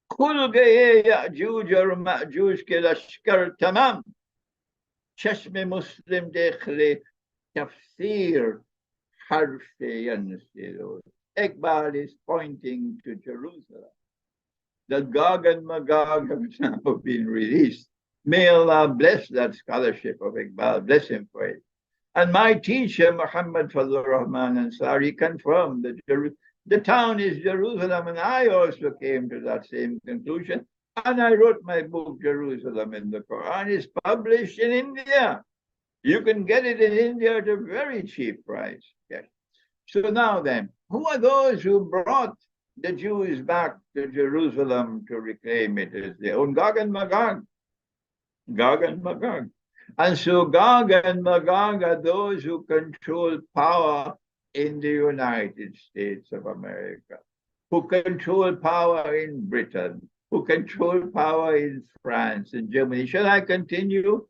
Kul gaye Ya'juj aur Ma'juj ke lashkar tamam. Chashme Muslim dekh le tafsir harf yansilun. Iqbal is pointing to Jerusalem. The Gog and Magog have now been released. May Allah bless that scholarship of Iqbal, bless him for it. And my teacher, Muhammad Fazlur Rahman Ansari, confirmed that the town is Jerusalem, and I also came to that same conclusion. And I wrote my book, Jerusalem in the Quran. It's published in India. You can get it in India at a very cheap price. Yes. So now then, who are those who brought the Jews back to Jerusalem to reclaim it as their own? Gog and Magog. Gog and Magog. And so Gog and Magog are those who control power in the United States of America, who control power in Britain, who control power in France and Germany. Shall I continue?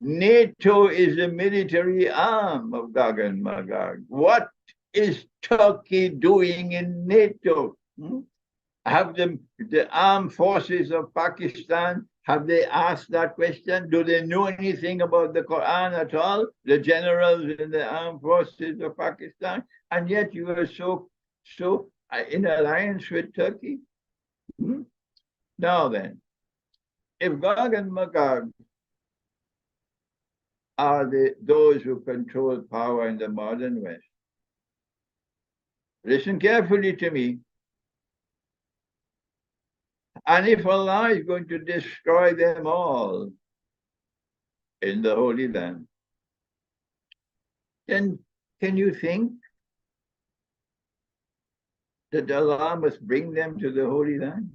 NATO is the military arm of Gog and Magog. What is Turkey doing in NATO? Have the armed forces of Pakistan, have they asked that question? Do they know anything about the Quran at all? The generals in the armed forces of Pakistan? And yet you are so in alliance with Turkey? Now then, if Gog and Magog are those who control power in the modern West, listen carefully to me. And if Allah is going to destroy them all in the Holy Land, then can you think that Allah must bring them to the Holy Land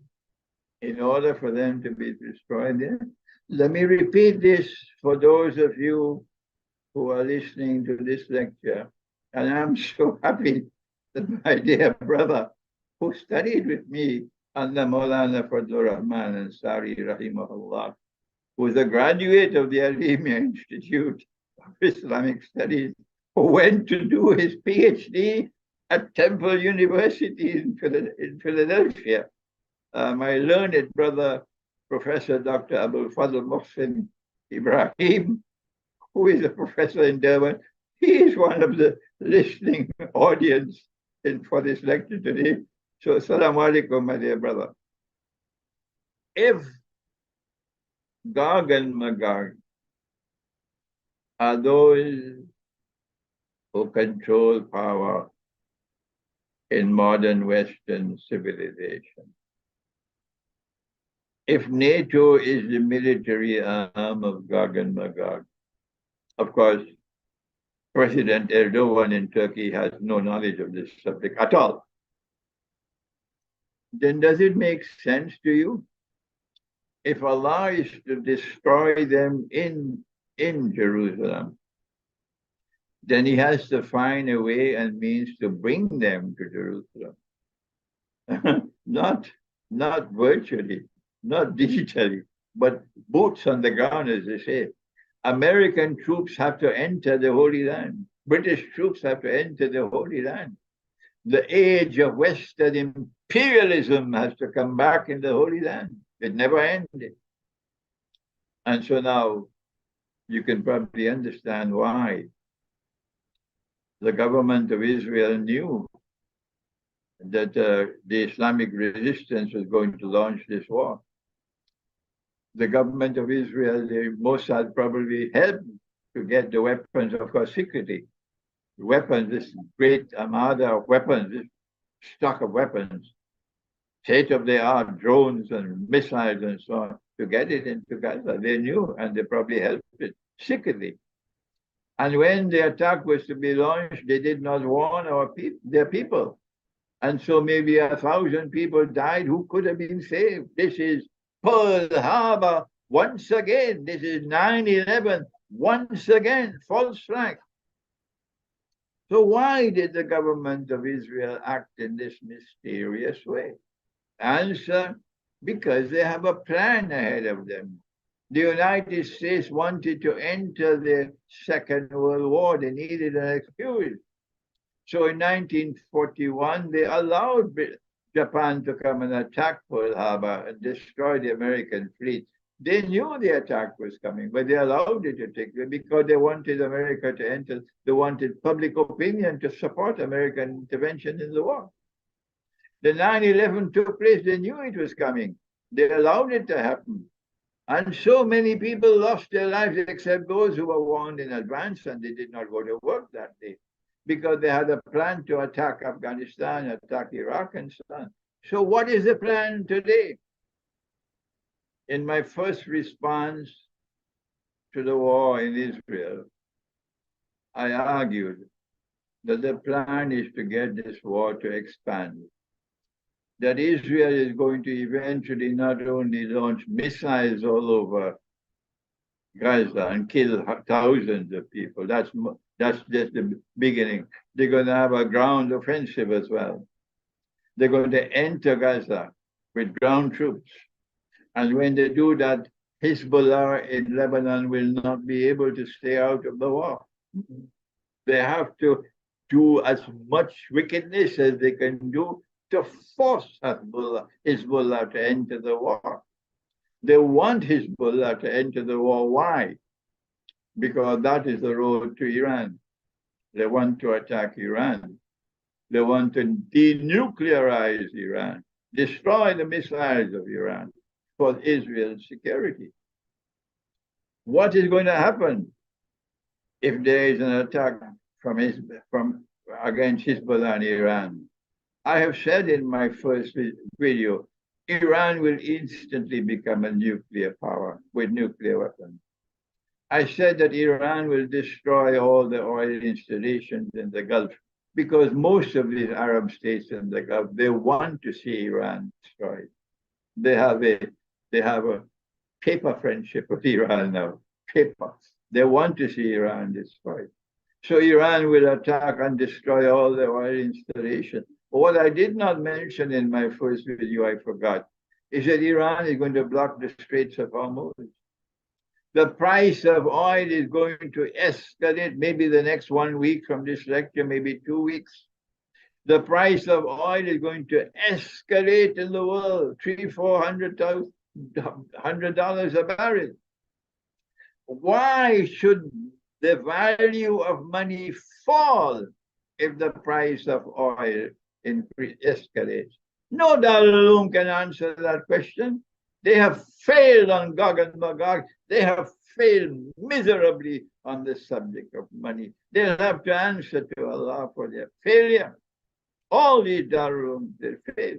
in order for them to be destroyed there? Let me repeat this for those of you who are listening to this lecture. And I'm so happy that my dear brother who studied with me under Maulana Fadlur Rahman Ansari Rahimahullah, who was a graduate of the Alimia Institute of Islamic Studies, who went to do his PhD at Temple University in Philadelphia. My learned brother, Professor Dr. Abul Fadl Mohsin Ibrahim, who is a professor in Durban, he is one of the listening audience for this lecture today. So, assalamu alaikum, my dear brother. If Gog and Magog are those who control power in modern Western civilization, if NATO is the military arm of Gog and Magog, of course, President Erdogan in Turkey has no knowledge of this subject at all. Then does it make sense to you? If Allah is to destroy them in Jerusalem, then he has to find a way and means to bring them to Jerusalem. not virtually, not digitally, but boots on the ground, as they say. American troops have to enter the Holy Land. British troops have to enter the Holy Land. The age of Western imperialism has to come back in the Holy Land. It never ended. And so now you can probably understand why the government of Israel knew that the Islamic resistance was going to launch this war. The government of Israel, the Mossad probably helped to get the weapons, of course, secretly. Weapons, this great armada of weapons, this stock of weapons, state-of-the-art drones and missiles and so on, to get it into Gaza. They knew, and they probably helped it secretly. And when the attack was to be launched, they did not warn their people. And so maybe 1,000 people died who could have been saved. This is Pearl Harbor once again. This is 9/11 once again, false flag. So why did the government of Israel act in this mysterious way? Answer, because they have a plan ahead of them. The United States wanted to enter the Second World War. They needed an excuse. So in 1941, they allowed Japan to come and attack Pearl Harbor and destroy the American fleet. They knew the attack was coming, but they allowed it to take place because they wanted America to enter. They wanted public opinion to support American intervention in the war. The 9/11 took place. They knew it was coming. They allowed it to happen. And so many people lost their lives, except those who were warned in advance, and they did not go to work that day because they had a plan to attack Afghanistan, attack Iraq, and so on. So what is the plan today? In my first response to the war in Israel, I argued that the plan is to get this war to expand. That Israel is going to eventually not only launch missiles all over Gaza and kill thousands of people. That's just the beginning. They're going to have a ground offensive as well. They're going to enter Gaza with ground troops. And when they do that, Hezbollah in Lebanon will not be able to stay out of the war. They have to do as much wickedness as they can do to force Hezbollah to enter the war. They want Hezbollah to enter the war. Why? Because that is the road to Iran. They want to attack Iran. They want to denuclearize Iran, destroy the missiles of Iran for Israel's security. What is going to happen if there is an attack against Hezbollah and Iran? I have said in my first video, Iran will instantly become a nuclear power with nuclear weapons. I said that Iran will destroy all the oil installations in the Gulf because most of these Arab states in the Gulf, they want to see Iran destroyed. They have a paper friendship with Iran now, paper. They want to see Iran destroyed. So Iran will attack and destroy all the oil installations. But what I did not mention in my first video, I forgot, is that Iran is going to block the Straits of Hormuz. The price of oil is going to escalate, maybe the next 1 week from this lecture, maybe 2 weeks. The price of oil is going to escalate in the world, $300-400 a barrel. Why should the value of money fall if the price of oil escalates? No dollar alone can answer that question. They have failed on Gog and Magog. They have failed miserably on the subject of money. They'll have to answer to Allah for their failure. All these darulums, they fail.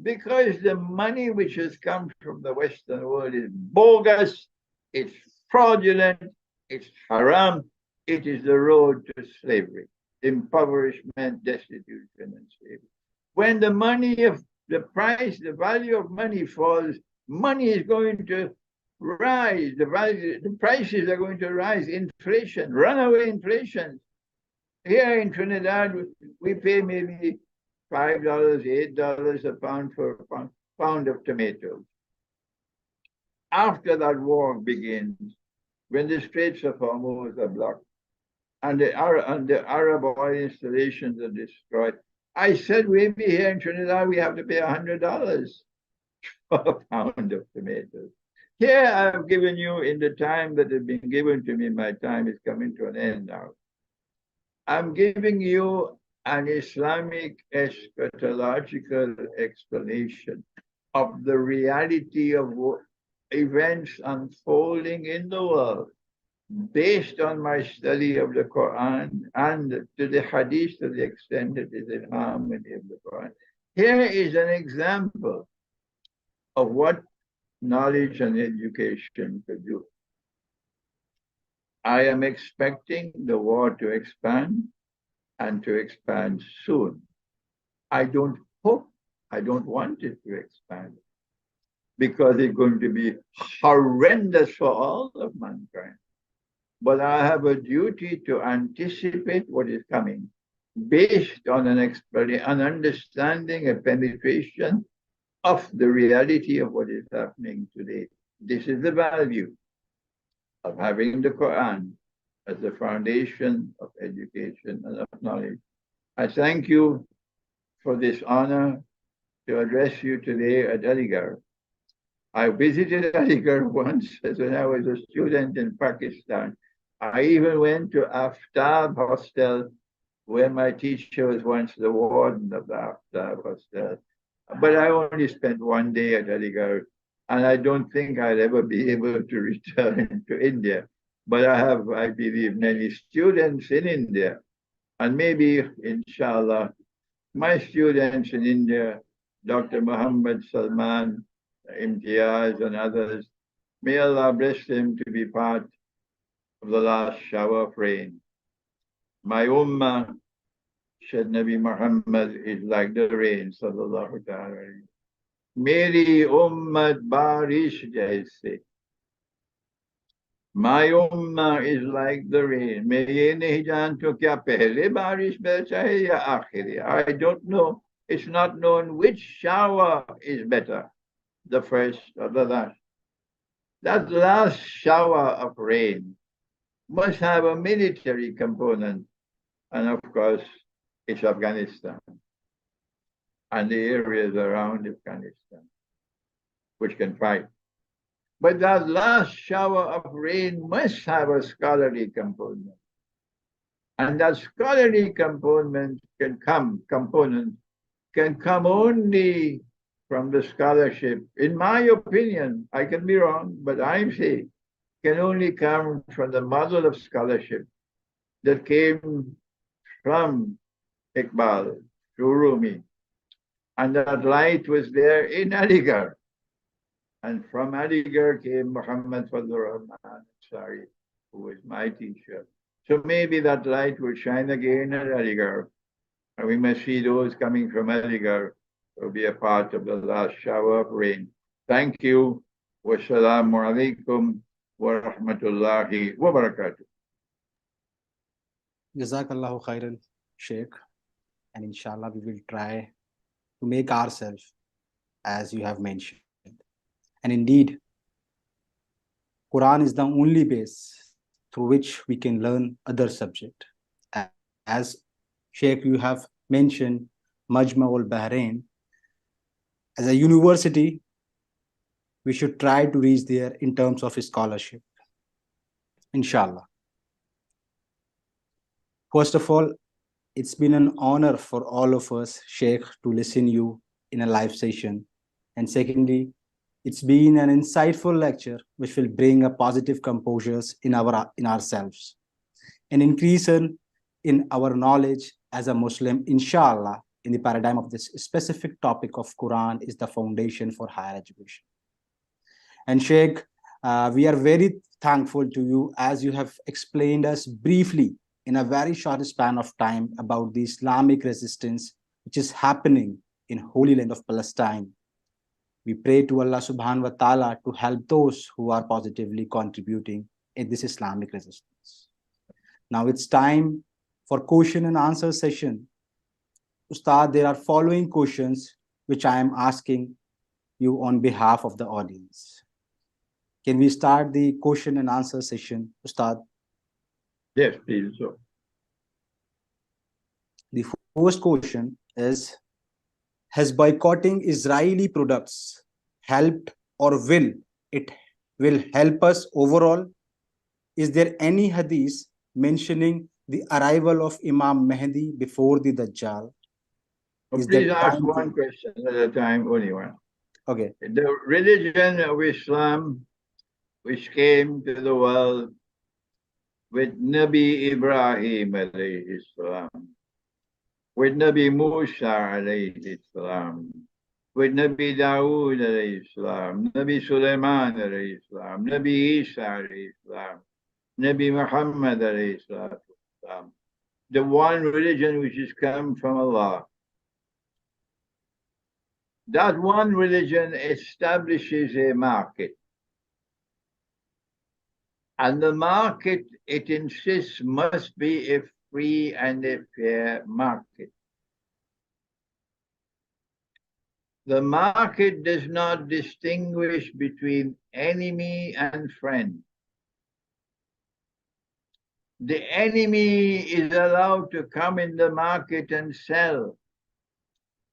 Because the money which has come from the Western world is bogus, it's fraudulent, it's haram, it is the road to slavery, impoverishment, destitution, and slavery. When the money of the price, the value of money falls, money is going to rise. The prices are going to rise. Inflation, runaway inflation. Here in Trinidad, we pay maybe $5, $8 a pound for a pound of tomatoes. After that war begins, when the Straits of Hormuz are blocked and the Arab oil installations are destroyed, I said maybe here in Trinidad we have to pay $100 for a pound of tomatoes. Here I've given you, in the time that has been given to me, my time is coming to an end now. I'm giving you an Islamic eschatological explanation of the reality of events unfolding in the world based on my study of the Quran and to the Hadith to the extent that is in harmony of the Quran. Here is an example of what knowledge and education could do. I am expecting the war to expand and to expand soon. I don't want it to expand because it's going to be horrendous for all of mankind. But I have a duty to anticipate what is coming based on an understanding, a penetration of the reality of what is happening today. This is the value of having the Quran as the foundation of education and of knowledge. I thank you for this honor to address you today at Aligarh. I visited Aligarh once when I was a student in Pakistan. I even went to Aftab Hostel, where my teacher was once the warden of the Aftab Hostel. But I only spent 1 day at Aligarh, and I don't think I'll ever be able to return to India. But I have, I believe, many students in India. And maybe, inshallah, my students in India, Dr. Muhammad Salman, Imtiaz, and others, may Allah bless them to be part of the last shower of rain. My ummah, said Nabi Muhammad, is like the rain, sallallahu ta'ala. Meri ummat barish jaise. My ummah is like the rain. I don't know. It's not known which shower is better, the first or the last. That last shower of rain must have a military component. And of course, it's Afghanistan and the areas around Afghanistan, which can fight. But that last shower of rain must have a scholarly component. And that scholarly component can come only from the scholarship. In my opinion, I can be wrong, but I'm saying can only come from the model of scholarship that came from Iqbal through Rumi. And that light was there in Aligarh. And from Aligarh came Muhammad Fadlur Rahman Ansari, who was my teacher. So maybe that light will shine again at Aligarh. And we must see those coming from Aligarh will be a part of the last shower of rain. Thank you. Wassalamu alaikum wa rahmatullahi wa barakatuh. Jazakallahu khairan, Sheikh. And inshallah, we will try to make ourselves as you have mentioned. And indeed, Quran is the only base through which we can learn other subject. As Sheikh, you have mentioned Majma' al-Bahrain. As a university, we should try to reach there in terms of scholarship. Inshallah. First of all, it's been an honor for all of us, Sheikh, to listen you in a live session. And secondly, it's been an insightful lecture which will bring a positive composures in ourselves, an increase in our knowledge as a Muslim, inshallah, in the paradigm of this specific topic of Quran is the foundation for higher education. And Sheikh, we are very thankful to you as you have explained us briefly in a very short span of time about the Islamic resistance which is happening in Holy Land of Palestine. We pray to Allah subhanahu wa ta'ala to help those who are positively contributing in this Islamic resistance. Now it's time for question and answer session. Ustad, there are following questions which I am asking you on behalf of the audience. Can we start the question and answer session, Ustad? Yes, please. So. The first question is, has boycotting Israeli products helped or will it help us overall? Is there any hadith mentioning the arrival of Imam Mahdi before the Dajjal? Please ask one question at a time, only one. Okay. The religion of Islam, which came to the world with Nabi Ibrahim alayhi salam, with Nabi Musa alayhi salam, with Nabi Dawood alayhi salam, Nabi Sulaiman alayhi salam, Nabi Isa alayhi salam, Nabi Muhammad alayhi salam. The one religion which has come from Allah. That one religion establishes a market. And the market, it insists, must be a free and a fair market. The market does not distinguish between enemy and friend. The enemy is allowed to come in the market and sell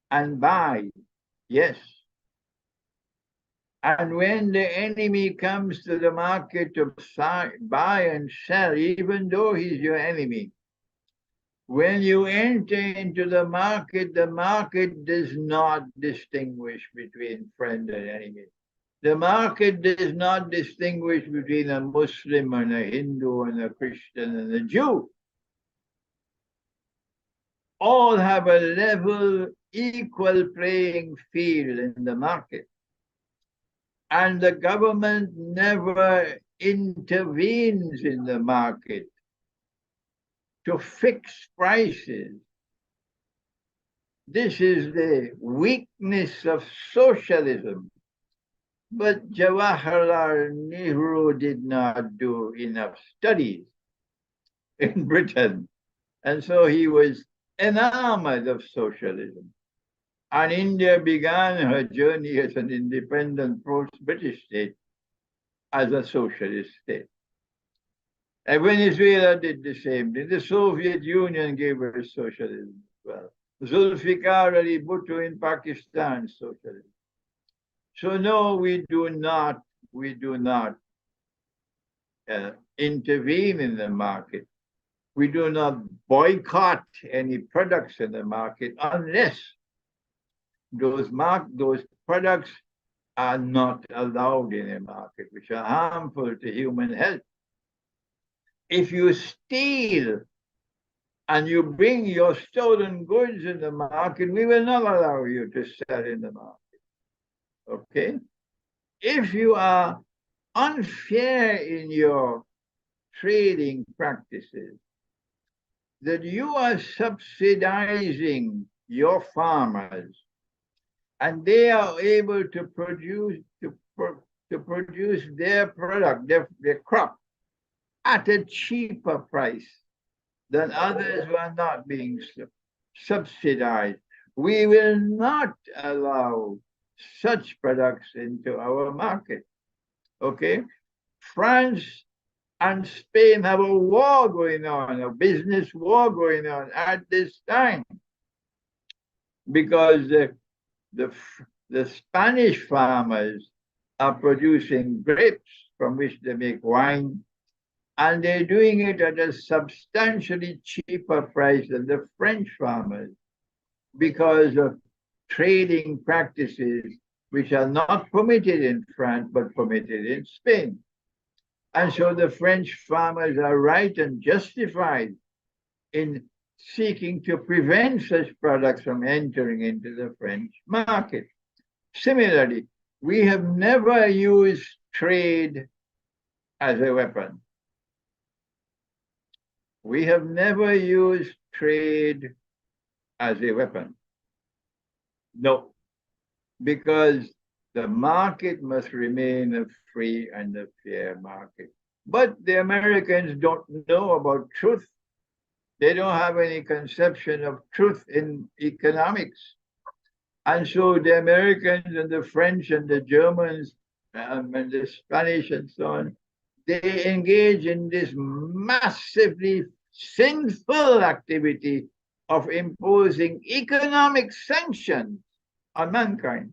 and buy. Yes. And when the enemy comes to the market to buy and sell, even though he's your enemy, when you enter into the market does not distinguish between friend and enemy. The market does not distinguish between a Muslim and a Hindu and a Christian and a Jew. All have a level, equal playing field in the market. And the government never intervenes in the market to fix prices. This is the weakness of socialism. But Jawaharlal Nehru did not do enough studies in Britain. And so he was enamored of socialism. And India began her journey as an independent post-British state as a socialist state. And Venezuela did the same thing. The Soviet Union gave us socialism as well. Zulfikar Ali Bhutto in Pakistan, socialism. So no, we do not intervene in the market. We do not boycott any products in the market unless those products are not allowed in a market, which are harmful to human health. If you steal and you bring your stolen goods in the market, we will not allow you to sell in the market. Okay? If you are unfair in your trading practices, that you are subsidizing your farmers and they are able to produce their product, their crop at a cheaper price than others who are not being subsidized. We will not allow such products into our market. Okay? France and Spain have a war going on, a business war going on at this time, because the Spanish farmers are producing grapes from which they make wine, and they're doing it at a substantially cheaper price than the French farmers because of trading practices which are not permitted in France but permitted in Spain. And so the French farmers are right and justified in seeking to prevent such products from entering into the French market. Similarly, we have never used trade as a weapon. We have never used trade as a weapon. No, because the market must remain a free and a fair market. But the Americans don't know about truth. They don't have any conception of truth in economics. And so the Americans and the French and the Germans and the Spanish and so on, they engage in this massively sinful activity of imposing economic sanctions on mankind.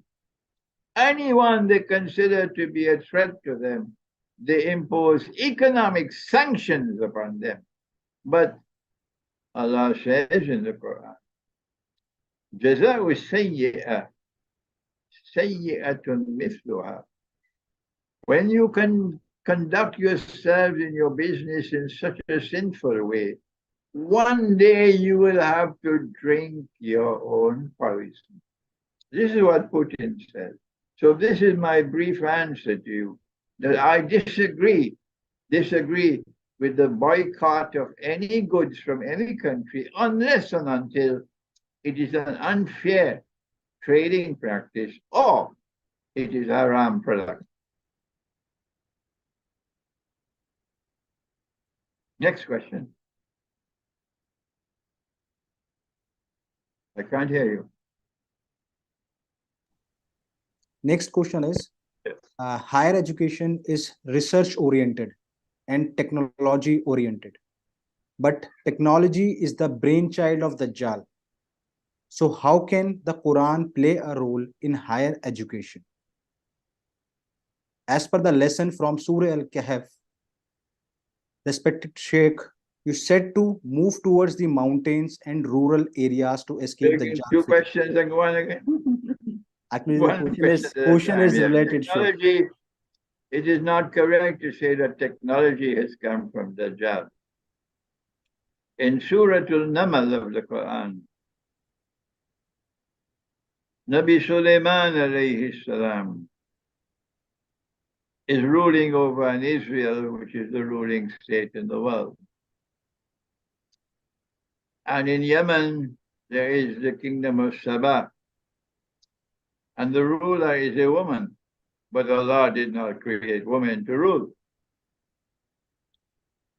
Anyone they consider to be a threat to them, they impose economic sanctions upon them. But Allah says in the Quran, Jaza'u sayyi'ah, sayyi'atun mithluha. When you can conduct yourselves in your business in such a sinful way, one day you will have to drink your own poison. This is what Putin says. So this is my brief answer to you, that I disagree with the boycott of any goods from any country unless and until it is an unfair trading practice or it is a haram product. Next question. I can't hear you. Next question is, higher education is research oriented and technology oriented, but technology is the brainchild of the Dajjal. So how can the Quran play a role in higher education? As per the lesson from Surah Al-Kahf, respected Sheikh, you said to move towards the mountains and rural areas to escape the Dajjal. Two questions and go on again. Actually, the question is related. Technology, it is not correct to say that technology has come from the Dajjal. In Surah Al-Namal of the Quran, Nabi Sulaiman alayhi salam is ruling over an Israel, which is the ruling state in the world. And in Yemen, there is the kingdom of Sabah. And the ruler is a woman. but Allah did not create women to rule.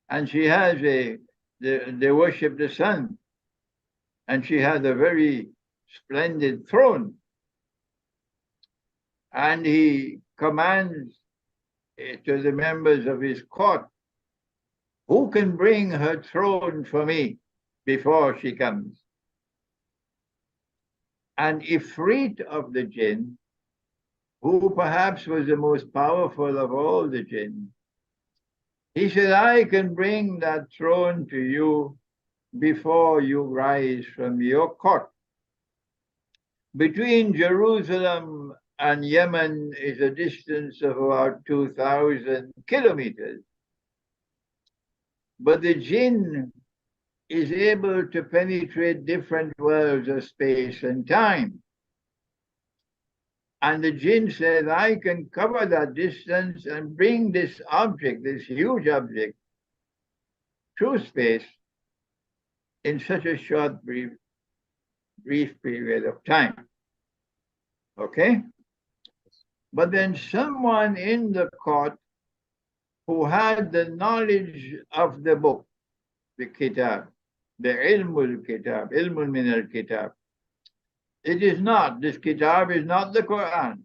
And she has they worship the sun, and she has a very splendid throne. And he commands to the members of his court, who can bring her throne for me before she comes? And Ifrit of the jinn, who perhaps was the most powerful of all the jinn, he said, I can bring that throne to you before you rise from your court. Between Jerusalem and Yemen is a distance of about 2,000 kilometers. But the jinn is able to penetrate different worlds of space and time. And the jinn says, I can cover that distance and bring this object, this huge object, through space in such a short, brief period of time. Okay? But then someone in the court who had the knowledge of the book, the kitab, the ilmul kitab, ilmul min al kitab. It is not, this kitab is not the Quran.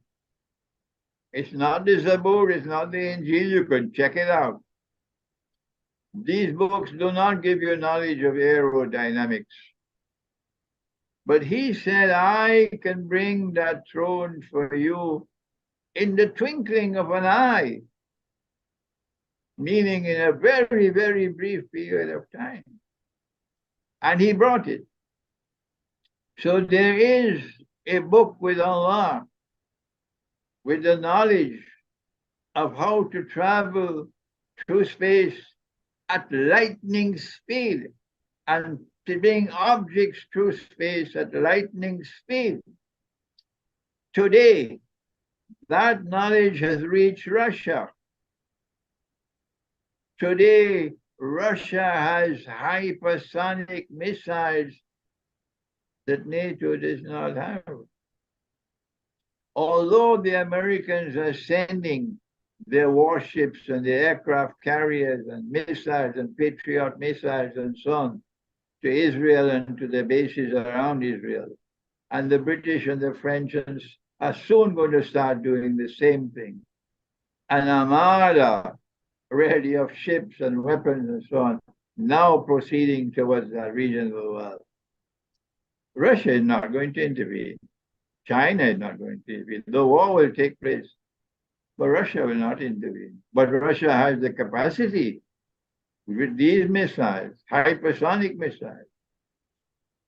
It's not the Zabur, it's not the Injil, you can check it out. These books do not give you knowledge of aerodynamics. But he said, I can bring that throne for you in the twinkling of an eye, meaning in a very, very brief period of time. And he brought it. So there is a book with Allah, with the knowledge of how to travel through space at lightning speed and to bring objects through space at lightning speed. Today, that knowledge has reached Russia. Today, Russia has hypersonic missiles that NATO does not have. Although the Americans are sending their warships and the aircraft carriers and missiles and Patriot missiles and so on to Israel and to the bases around Israel, and the British and the French are soon going to start doing the same thing. An armada ready of ships and weapons and so on, now proceeding towards that region of the world. Russia is not going to intervene. China is not going to intervene. The war will take place, but Russia will not intervene. But Russia has the capacity with these missiles, hypersonic missiles,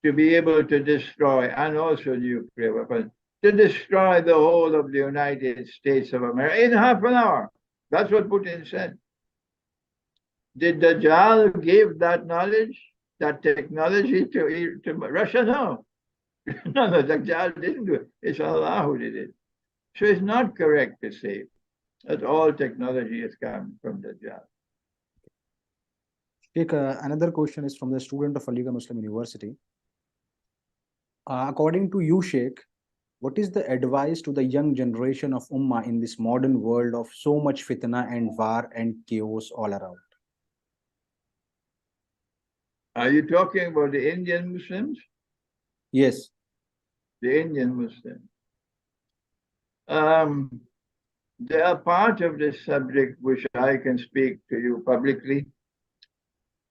to be able to destroy, and also nuclear weapons, to destroy the whole of the United States of America in half an hour. That's what Putin said. Did Dajjal give that knowledge, that technology to Russia? No. No, Dajjal didn't do it. It's Allah who did it. So it's not correct to say that all technology has come from Dajjal. Sheikh, another question is from the student of Aligarh Muslim University. According to you, Sheikh, what is the advice to the young generation of Ummah in this modern world of so much fitna and war and chaos all around? Are you talking about the Indian Muslims? Yes. The Indian Muslims. They are part of this subject which I can speak to you publicly,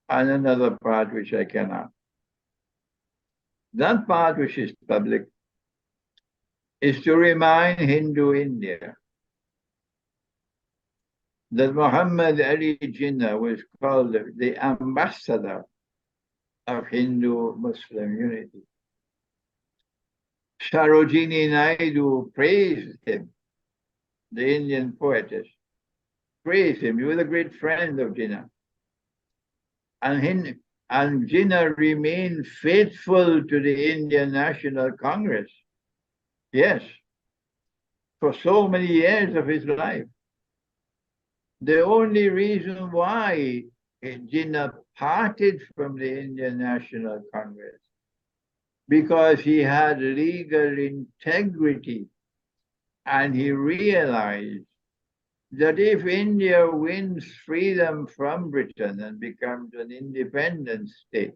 and another part which I cannot. That part which is public is to remind Hindu India that Muhammad Ali Jinnah was called the ambassador of Hindu-Muslim unity. Sarojini Naidu praised him, the Indian poetess, praised him. He was a great friend of Jinnah. And Jinnah remained faithful to the Indian National Congress. Yes, for so many years of his life. The only reason why Jinnah parted from the Indian National Congress because he had legal integrity And he realized that if India wins freedom from Britain and becomes an independent state,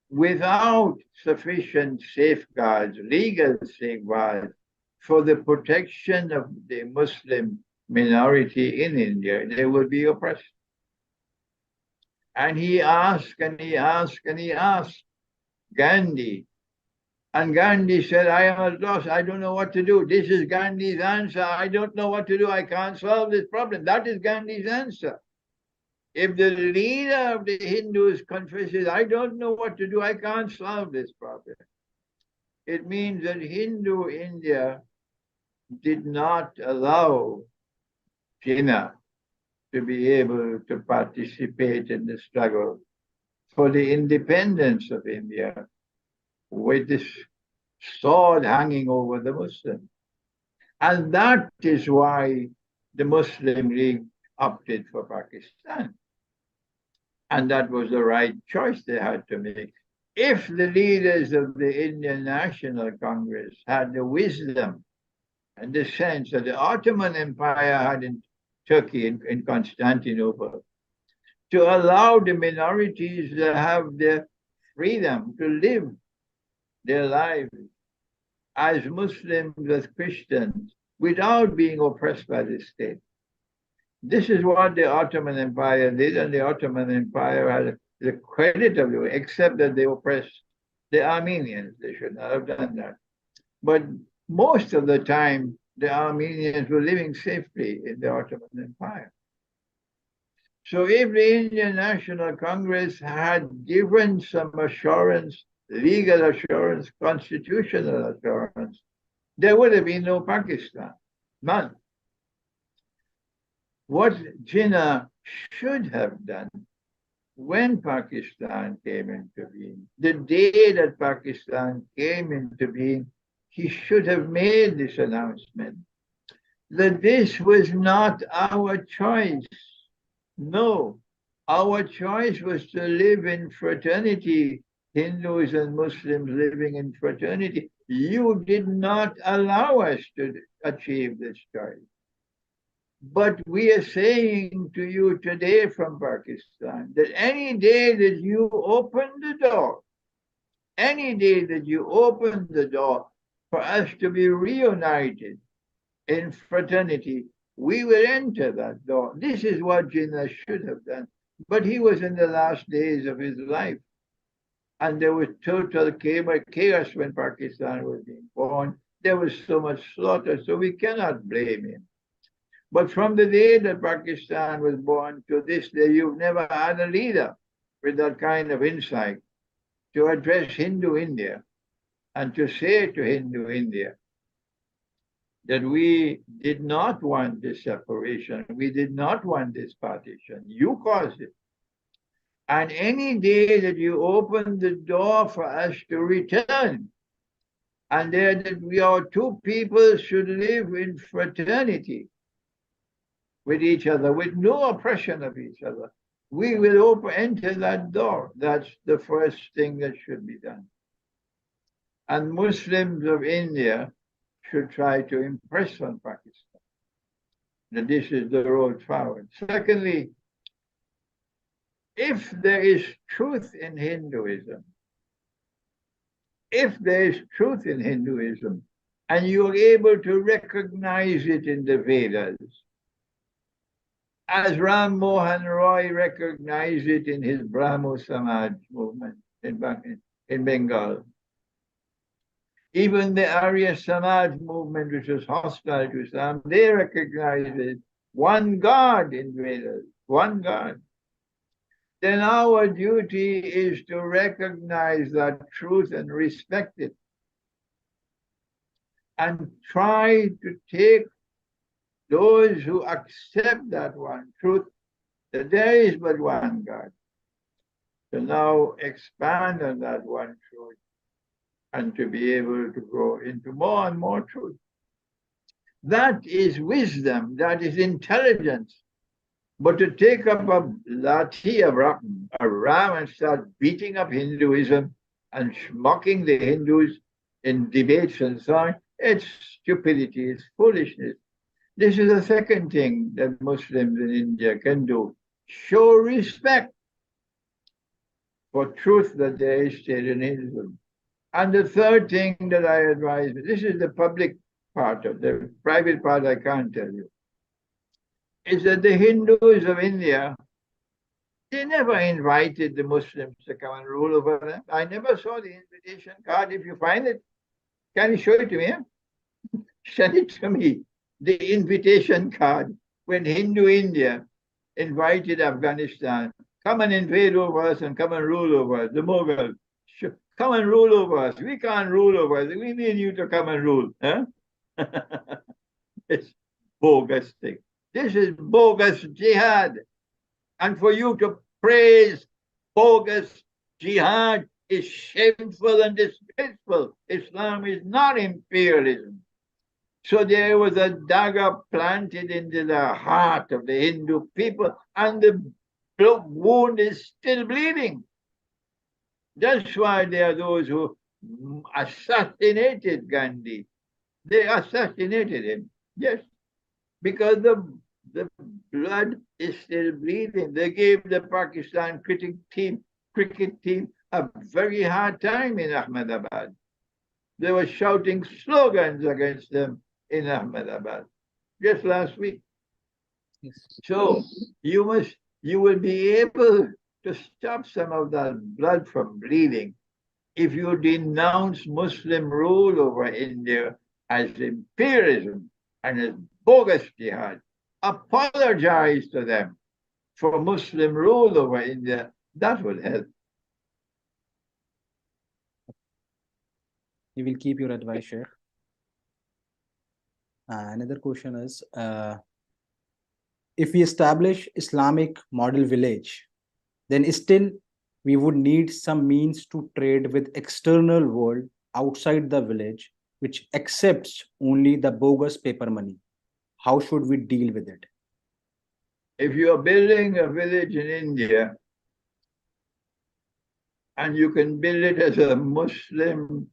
without sufficient safeguards, legal safeguards, for the protection of the Muslim minority in India, they will be oppressed. And he asked and he asked and he asked Gandhi. And Gandhi said, I am at loss. I don't know what to do. This is Gandhi's answer. I don't know what to do. I can't solve this problem. That is Gandhi's answer. If the leader of the Hindus confesses, I don't know what to do, I can't solve this problem, it means that Hindu India did not allow Jinnah to be able to participate in the struggle for the independence of India with this sword hanging over the Muslims. And that is why the Muslim League opted for Pakistan. And that was the right choice they had to make. If the leaders of the Indian National Congress had the wisdom and the sense that the Ottoman Empire had in Turkey, in Constantinople, to allow the minorities to have their freedom to live their lives as Muslims, as Christians, without being oppressed by the state. This is what the Ottoman Empire did, and the Ottoman Empire had the credit of it, except that they oppressed the Armenians. They should not have done that. But most of the time, the Armenians were living safely in the Ottoman Empire. So if the Indian National Congress had given some assurance, legal assurance, constitutional assurance, there would have been no Pakistan, none. What Jinnah should have done when Pakistan came into being, the day that Pakistan came into being, he should have made this announcement that this was not our choice. No, our choice was to live in fraternity, Hindus and Muslims living in fraternity. You did not allow us to achieve this choice. But we are saying to you today from Pakistan that any day that you open the door, any day that you open the door for us to be reunited in fraternity, we will enter that door. This is what Jinnah should have done. But he was in the last days of his life. And there was total chaos when Pakistan was being born. There was so much slaughter, so we cannot blame him. But from the day that Pakistan was born to this day, you've never had a leader with that kind of insight to address Hindu India and to say to Hindu India that we did not want this separation, we did not want this partition. You caused it. And any day that you open the door for us to return, and that we, our two peoples, should live in fraternity with each other, with no oppression of each other, we will enter that door. That's the first thing that should be done. And Muslims of India should try to impress on Pakistan that this is the road forward. Secondly, if there is truth in Hinduism, and you are able to recognize it in the Vedas, as Ram Mohan Roy recognized it in his Brahmo Samaj movement in Bengal. Even the Arya Samaj movement, which was hostile to Islam, they recognized it. One God in Vedas, one God. Then our duty is to recognize that truth and respect it, and try to take those who accept that one truth, that there is but one God, to now expand on that one truth and to be able to grow into more and more truth. That is wisdom, that is intelligence. But to take up a lathi, a ram, and start beating up Hinduism and mocking the Hindus in debates and so on, It's stupidity, it's foolishness. This is the second thing that Muslims in India can do. Show respect for truth that there is still in Hinduism. And the third thing that I advise, this is the public part of the private part I can't tell you, is that the Hindus of India, they never invited the Muslims to come and rule over them. I never saw the invitation card. If you find it, can you show it to me? Send it to me. The invitation card when Hindu India invited Afghanistan, come and invade over us and come and rule over us, the Mughals. Come and rule over us. We can't rule over us. We need you to come and rule. Huh? It's bogus thing. This is bogus jihad. And for you to praise bogus jihad is shameful and disgraceful. Islam is not imperialism. So there was a dagger planted into the heart of the Hindu people, and the wound is still bleeding. That's why there are those who assassinated Gandhi. They assassinated him, yes, because the blood is still bleeding. They gave the Pakistan cricket team a very hard time in Ahmedabad. They were shouting slogans against them in Ahmedabad just last week. Yes. So you will be able to stop some of that blood from bleeding if you denounce Muslim rule over India as imperialism and as bogus jihad. Apologize to them for Muslim rule over India. That will help. We will keep your advice, Sheikh. Another question is, if we establish Islamic model village, then still we would need some means to trade with external world outside the village, which accepts only the bogus paper money. How should we deal with it? If you are building a village in India, and you can build it as a Muslim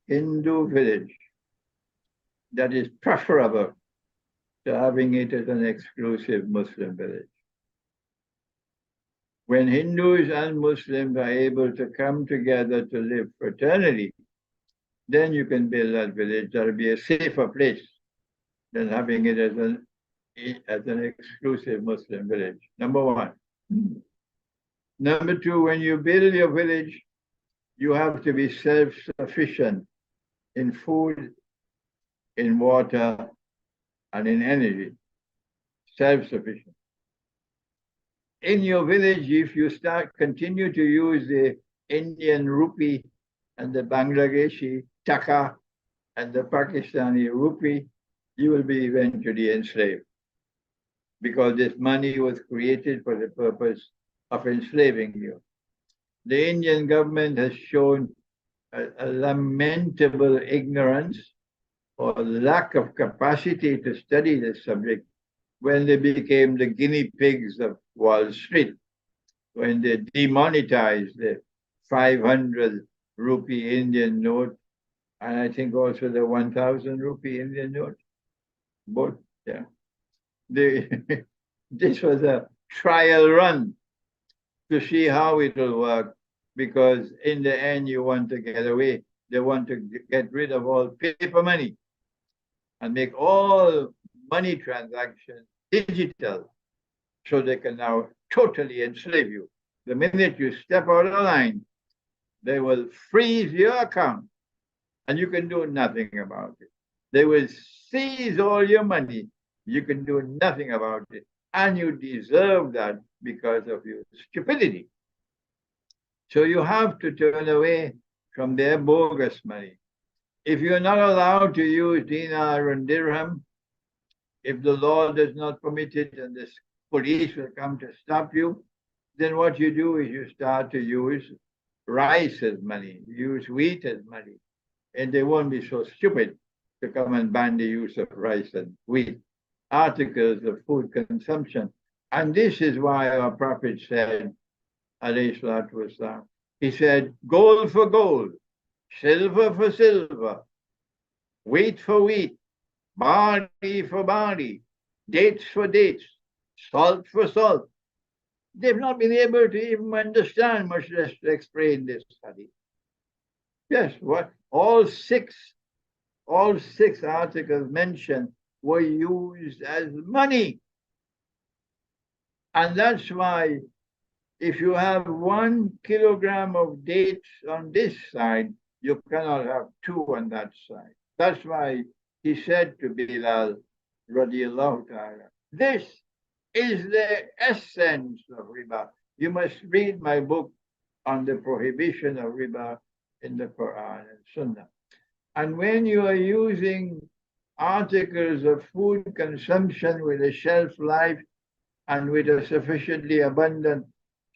Hindu village, that is preferable to having it as an exclusive Muslim village. When Hindus and Muslims are able to come together to live fraternally, then you can build that village. That'll be a safer place than having it as an exclusive Muslim village. Number one. Number two, when you build your village, you have to be self-sufficient in food, in water, and in energy. Self-sufficient. In your village, if you continue to use the Indian rupee and the Bangladeshi taka and the Pakistani rupee, you will be eventually enslaved, because this money was created for the purpose of enslaving you. The Indian government has shown a lamentable ignorance or lack of capacity to study this subject when they became the guinea pigs of Wall Street, when they demonetized the 500 rupee Indian note, and I think also the 1,000 rupee Indian note. Both, yeah. This was a trial run to see how it will work, because in the end you want to get away. They want to get rid of all paper money and make all money transactions digital, so they can now totally enslave you. The minute you step out of the line, they will freeze your account and you can do nothing about it. They will seize all your money. You can do nothing about it. And you deserve that because of your stupidity. So you have to turn away from their bogus money. If you're not allowed to use dinar and dirham, if the law does not permit it and the police will come to stop you, then what you do is you start to use rice as money, use wheat as money, and they won't be so stupid to come and ban the use of rice and wheat, articles of food consumption. And this is why our Prophet said, alayhi salatu wasalam, he said, gold for gold, silver for silver, wheat for wheat, barley for barley, dates for dates, salt for salt. They've not been able to even understand, much less to explain this study. Yes, what all six articles mentioned were used as money. And that's why if you have 1 kilogram of dates on this side, you cannot have 2 on that side. That's why he said to Bilal, radiallahu ta'ala, this is the essence of riba. You must read my book on the prohibition of riba in the Quran and Sunnah. And when you are using articles of food consumption with a shelf life and with a sufficiently abundant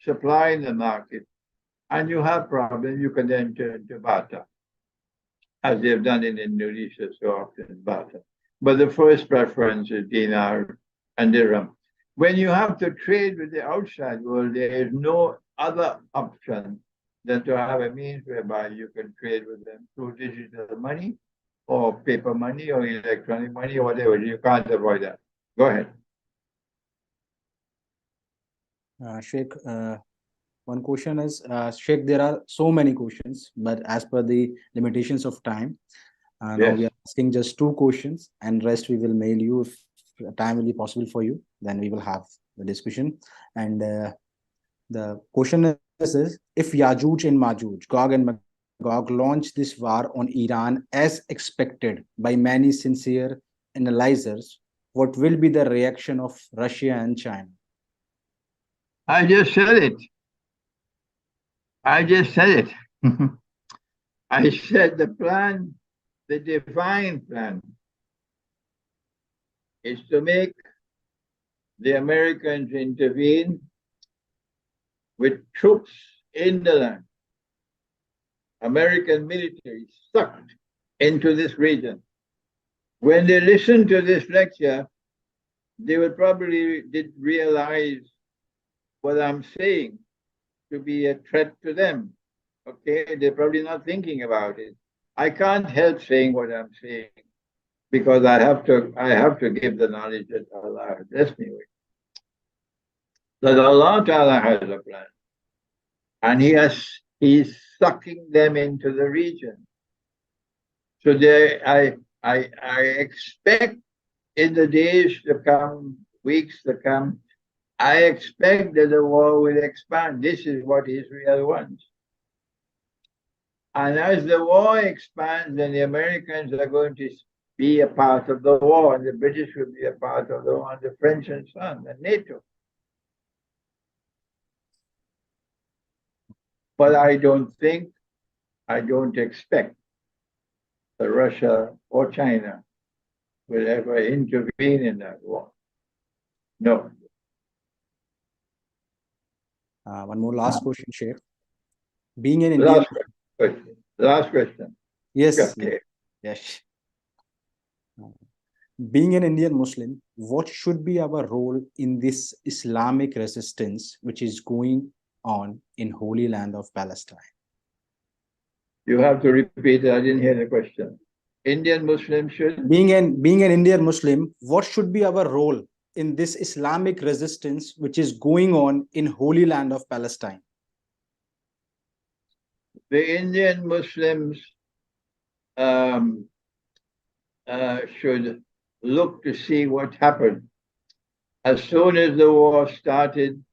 supply in the market, and you have problems, you can then turn to barter, as they have done in Indonesia so often, barter. But the first preference is dinar and dirham. When you have to trade with the outside world, there is no other option than to have a means whereby you can trade with them through digital money or paper money or electronic money or whatever. You can't avoid that. Go ahead. Sheikh, one question is, Sheikh, there are so many questions, but as per the limitations of time, now we are asking just 2 questions, and rest we will mail you if time will be possible for you. Then we will have the discussion. And the question is, if Yajuj and Majuj, Gog and Magog, launch this war on Iran as expected by many sincere analyzers, what will be the reaction of Russia and China? I just said it. I said the plan, the divine plan, is to make the Americans intervene with troops in the land. American military sucked into this region. When they listen to this lecture, they will probably did realize what I'm saying to be a threat to them. Okay, they're probably not thinking about it. I can't help saying what I'm saying because I have to give the knowledge that Allah has blessed me with. That Allah Ta'ala has a plan. And He's sucking them into the region. So I expect in the days to come, weeks to come, I expect that the war will expand. This is what Israel wants. And as the war expands, then the Americans are going to be a part of the war, and the British will be a part of the war, and the French and so on, and NATO. But I don't expect that Russia or China will ever intervene in that war. No. One more last question, Sheikh. Being an Indian... Last question. Yes. Okay. Yes. Being an Indian Muslim, what should be our role in this Islamic resistance which is going on in Holy Land of Palestine? You have to repeat it. I didn't hear the question. Indian Muslim should... Being an Indian Muslim, what should be our role in this Islamic resistance which is going on in Holy Land of Palestine? The Indian Muslims should look to see what happened. As soon as the war started,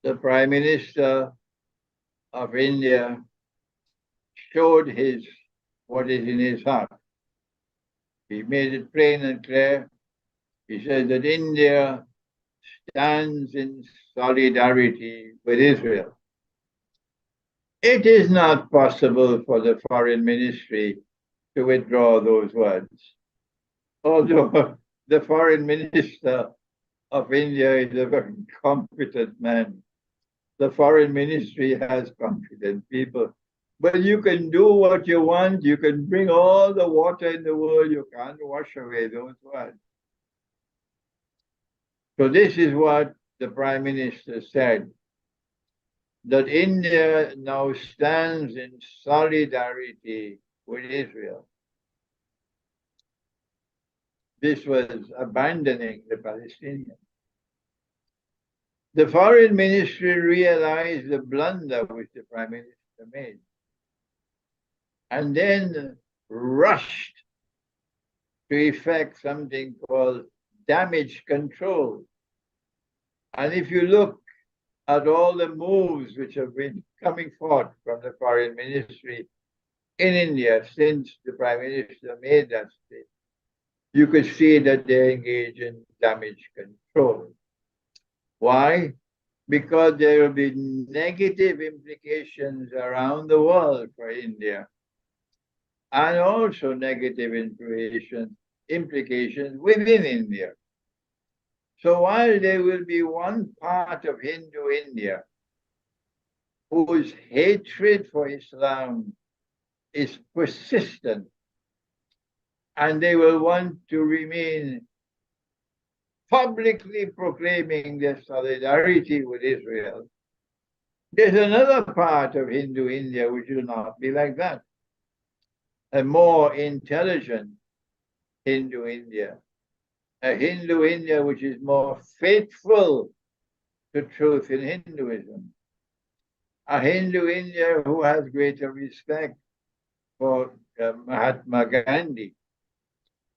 the Prime Minister of India showed what is in his heart. He made it plain and clear. He said that India stands in solidarity with Israel. It is not possible for the foreign ministry to withdraw those words. Although the foreign minister of India is a very competent man. The foreign ministry has competent people. But you can do what you want. You can bring all the water in the world. You can't wash away those words. So this is what the Prime Minister said, that India now stands in solidarity with Israel. this was abandoning the Palestinians. The foreign ministry realized the blunder which the prime minister made and then rushed to effect something called damage control. And if you look at all the moves which have been coming forth from the foreign ministry in India since the prime minister made that statement, you could see that they engage in damage control. Why? Because there will be negative implications around the world for India, and also negative implications within India. So while there will be one part of Hindu India whose hatred for Islam is persistent, and they will want to remain publicly proclaiming their solidarity with Israel, there's another part of Hindu India which will not be like that. A more intelligent Hindu India, a Hindu India which is more faithful to truth in Hinduism, a Hindu India who has greater respect for Mahatma Gandhi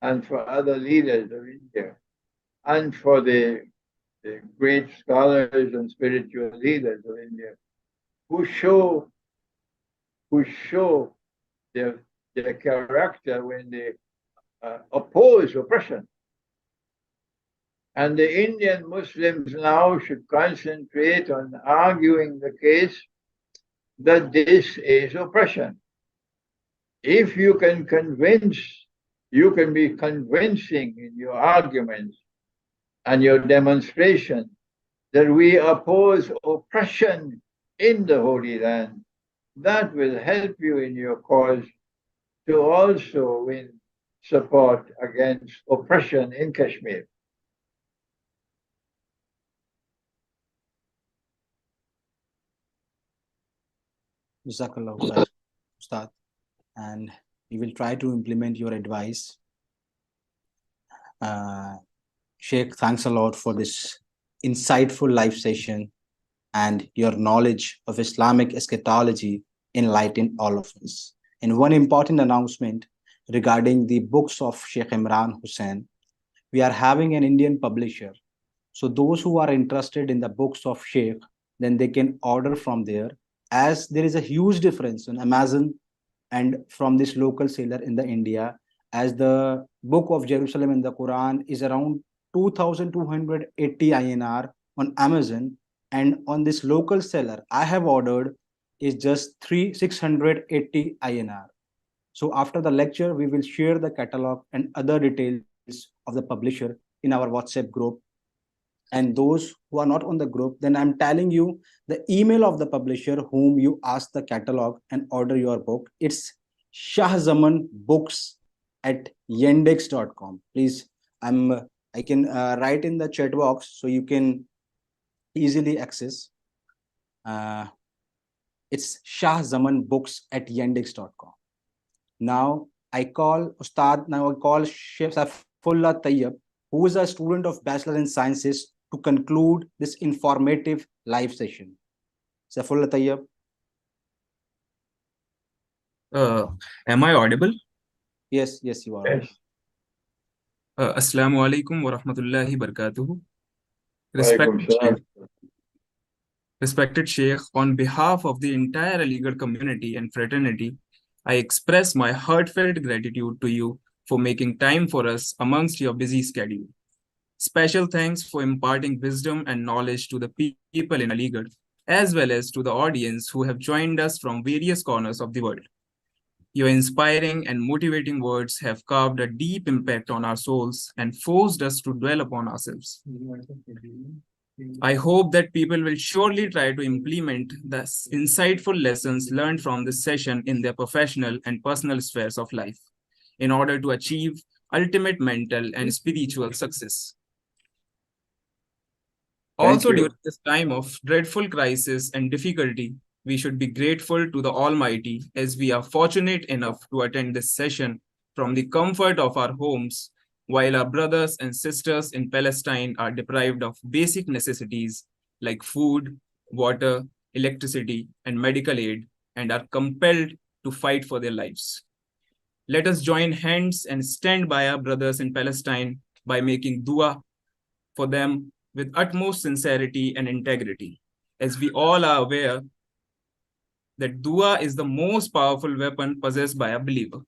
and for other leaders of India, and for the great scholars and spiritual leaders of India who show their character when they oppose oppression. And the Indian Muslims now should concentrate on arguing the case that this is oppression. If you can be convincing in your arguments and your demonstration that we oppose oppression in the Holy Land, that will help you in your cause to also win support against oppression in Kashmir. Jazakallah khair, Ustad. And we will try to implement your advice. Sheikh, thanks a lot for this insightful live session, and your knowledge of Islamic eschatology enlightened all of us. And one important announcement regarding the books of Sheikh Imran Hussain. We are having an Indian publisher. So those who are interested in the books of Sheikh, then they can order from there, as there is a huge difference on Amazon and from this local seller in the India, as the book of Jerusalem in the Quran is around 2,280 INR on Amazon, and on this local seller I have ordered is just 680 INR. So after the lecture, we will share the catalog and other details of the publisher in our WhatsApp group. And those who are not on the group, then I'm telling you the email of the publisher whom you ask the catalog and order your book. It's shahzamanbooks@yandex.com. Please, I can write in the chat box so you can easily access. It's shahzamanbooks@yandex.com. Now I call Sheikh Saifullah Tayyab, who is a student of Bachelor in Sciences, to conclude this informative live session. Saifullah Tayyab. Am I audible? Yes, you are. Yes. Assalamu alaikum wa rahmatullahi barakatuhu. Respected Sheikh, on behalf of the entire Aligarh community and fraternity, I express my heartfelt gratitude to you for making time for us amongst your busy schedule. Special thanks for imparting wisdom and knowledge to the people in Aligarh, as well as to the audience who have joined us from various corners of the world. Your inspiring and motivating words have carved a deep impact on our souls and forced us to dwell upon ourselves. I hope that people will surely try to implement the insightful lessons learned from this session in their professional and personal spheres of life in order to achieve ultimate mental and spiritual success. Also, during this time of dreadful crisis and difficulty, we should be grateful to the Almighty as we are fortunate enough to attend this session from the comfort of our homes while our brothers and sisters in Palestine are deprived of basic necessities like food, water, electricity, and medical aid, and are compelled to fight for their lives. Let us join hands and stand by our brothers in Palestine by making dua for them with utmost sincerity and integrity, as we all are aware that dua is the most powerful weapon possessed by a believer.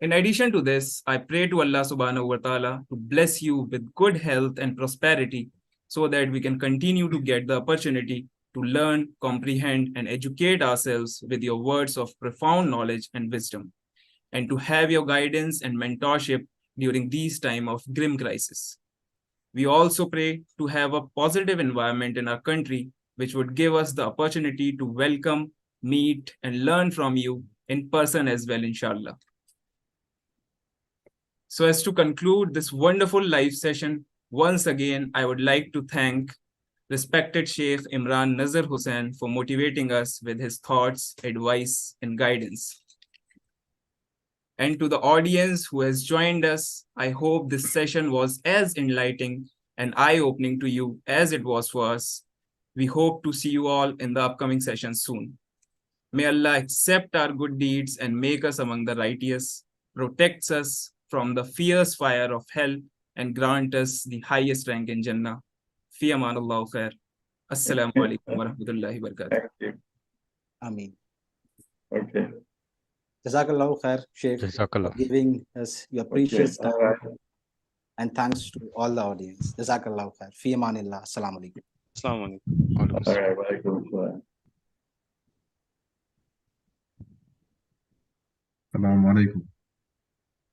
In addition to this, I pray to Allah subhanahu wa ta'ala to bless you with good health and prosperity so that we can continue to get the opportunity to learn, comprehend, and educate ourselves with your words of profound knowledge and wisdom, and to have your guidance and mentorship during these times of grim crisis. We also pray to have a positive environment in our country, which would give us the opportunity to welcome, meet, and learn from you in person as well, inshallah. So as to conclude this wonderful live session, once again, I would like to thank respected Sheikh Imran Nazar Hussain for motivating us with his thoughts, advice, and guidance. And to the audience who has joined us, I hope this session was as enlightening and eye-opening to you as it was for us. We hope to see you all in the upcoming session soon. May Allah accept our good deeds and make us among the righteous, protects us from the fierce fire of hell, and grant us the highest rank in Jannah. Fi amanallahu khair. Assalamu alaikum wa rahmatullahi wa barakatuh. Thank you. Ameen. Okay. Jazakallahu khair, Sheikh, for Jazakallah. giving us your Okay. precious time. All right. And thanks to all the audience. Jazakallahu khair. Fi amanillah. Assalamu alaikum. Assalamu All alaikum. right. Wa alaikum assalam. السلام عليكم.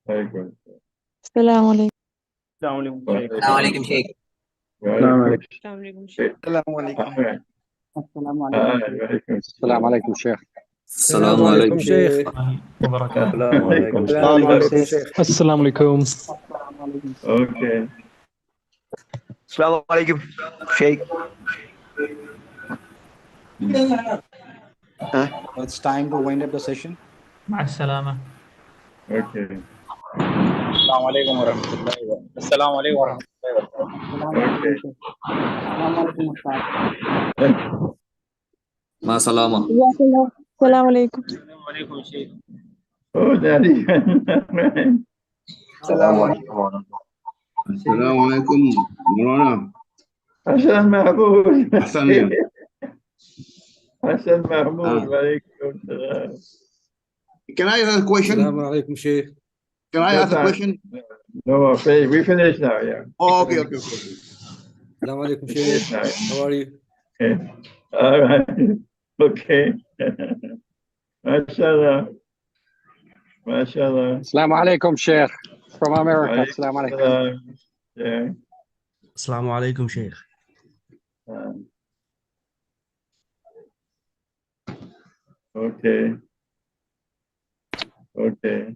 Wa alaikum assalam. السلام عليكم. Wa السلام عليكم شيخ. Wa alaikum السلام عليكم assalam. السلام All عليكم. right. Assalamu All right. Wa alaikum Assalamu assalam. alaikum, Sheikh. السلام عليكم شيخ. Assalamu السلام عليكم. alaikum. السلام عليكم شيخ. السلام عليكم. Okay. السلام عليكم شيخ. It's time to wind up the session. مع السلامة. Okay. السلام عليكم ورحمة الله وبركاته. السلام عليكم ورحمة الله وبركاته. Okay. مع السلامة. السلام عليكم. السلام عليكم شيخ. Oh, Daddy. السلام عليكم. السلام عليكم مولانا. Hassan Mahmoud. أحسن. Hassan Mahmoud. Wa alaikum assalam. Can I ask a question? عليكم شيخ. Can I ask a question? No, we finished now, yeah. Oh, okay. السلام عليكم We شيخ. finished now, yeah. How are you? Okay. All right. Okay. MashaAllah. MashaAllah. Assalamu alaikum, Sheikh. From America. Assalamu alaikum. Salam. Yeah. السلام عليكم شيخ. Okay. Okay.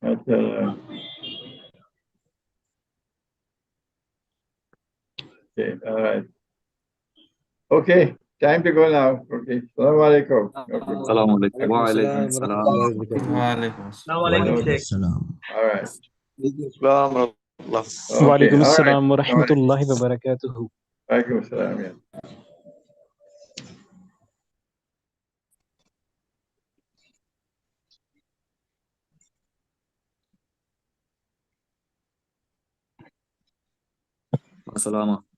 MashaAllah. Okay, all right. Okay, time to go now. Okay, Assalamu alaikum. Okay. السلام عليكم. وعليكم السلام السلام. ورحمة الله وبركاته. السلام عليكم شيخ. All right. السلام ورحمة الله. Okay, وعليكم all right. السلام ورحمة الله وبركاته. Walaikum assalam, yeah. مع السلامة.